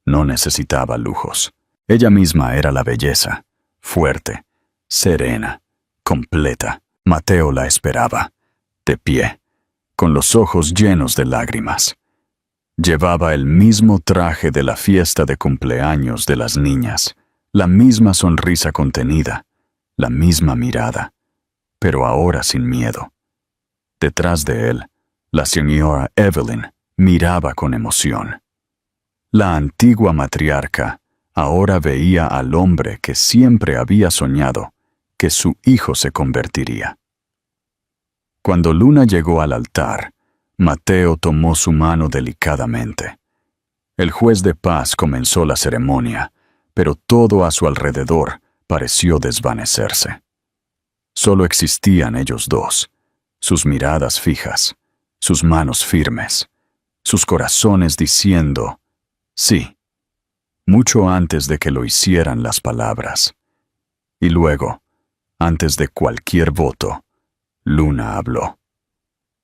No necesitaba lujos. Ella misma era la belleza, fuerte, serena, completa. Mateo la esperaba, de pie, con los ojos llenos de lágrimas. Llevaba el mismo traje de la fiesta de cumpleaños de las niñas, la misma sonrisa contenida, la misma mirada, pero ahora sin miedo. Detrás de él, la señora Evelyn miraba con emoción. La antigua matriarca ahora veía al hombre que siempre había soñado que su hijo se convertiría. Cuando Luna llegó al altar, Mateo tomó su mano delicadamente. El juez de paz comenzó la ceremonia, pero todo a su alrededor pareció desvanecerse. Solo existían ellos dos, sus miradas fijas, sus manos firmes, sus corazones diciendo sí, mucho antes de que lo hicieran las palabras. Y luego, antes de cualquier voto, Luna habló.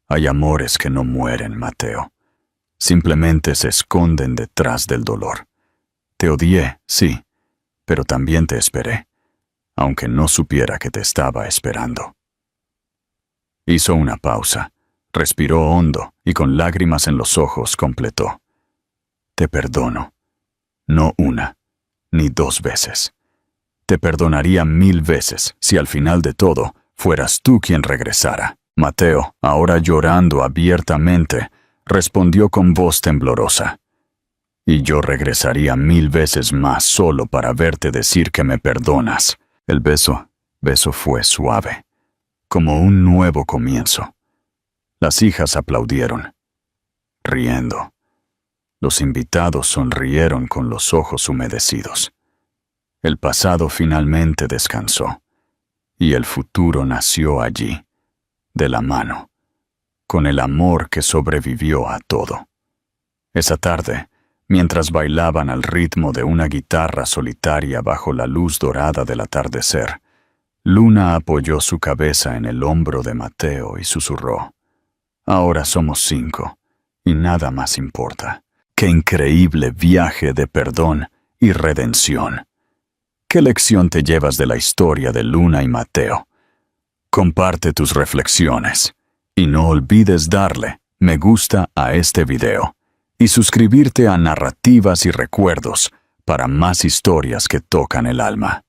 Hay amores que no mueren, Mateo. Simplemente se esconden detrás del dolor. Te odié, sí, pero también te esperé, aunque no supiera que te estaba esperando. Hizo una pausa, respiró hondo y con lágrimas en los ojos completó. Te perdono. No una, ni dos veces. Te perdonaría 1000 veces si al final de todo fueras tú quien regresara. Mateo, ahora llorando abiertamente, respondió con voz temblorosa. Y yo regresaría 1000 veces más solo para verte decir que me perdonas. El beso fue suave, como un nuevo comienzo. Las hijas aplaudieron, riendo. Los invitados sonrieron con los ojos humedecidos. El pasado finalmente descansó, y el futuro nació allí, de la mano, con el amor que sobrevivió a todo. Esa tarde, mientras bailaban al ritmo de una guitarra solitaria bajo la luz dorada del atardecer, Luna apoyó su cabeza en el hombro de Mateo y susurró: Ahora somos 5, y nada más importa. ¡Qué increíble viaje de perdón y redención! ¿Qué lección te llevas de la historia de Luna y Mateo? Comparte tus reflexiones y no olvides darle me gusta a este video y suscribirte a Narrativas y Recuerdos para más historias que tocan el alma.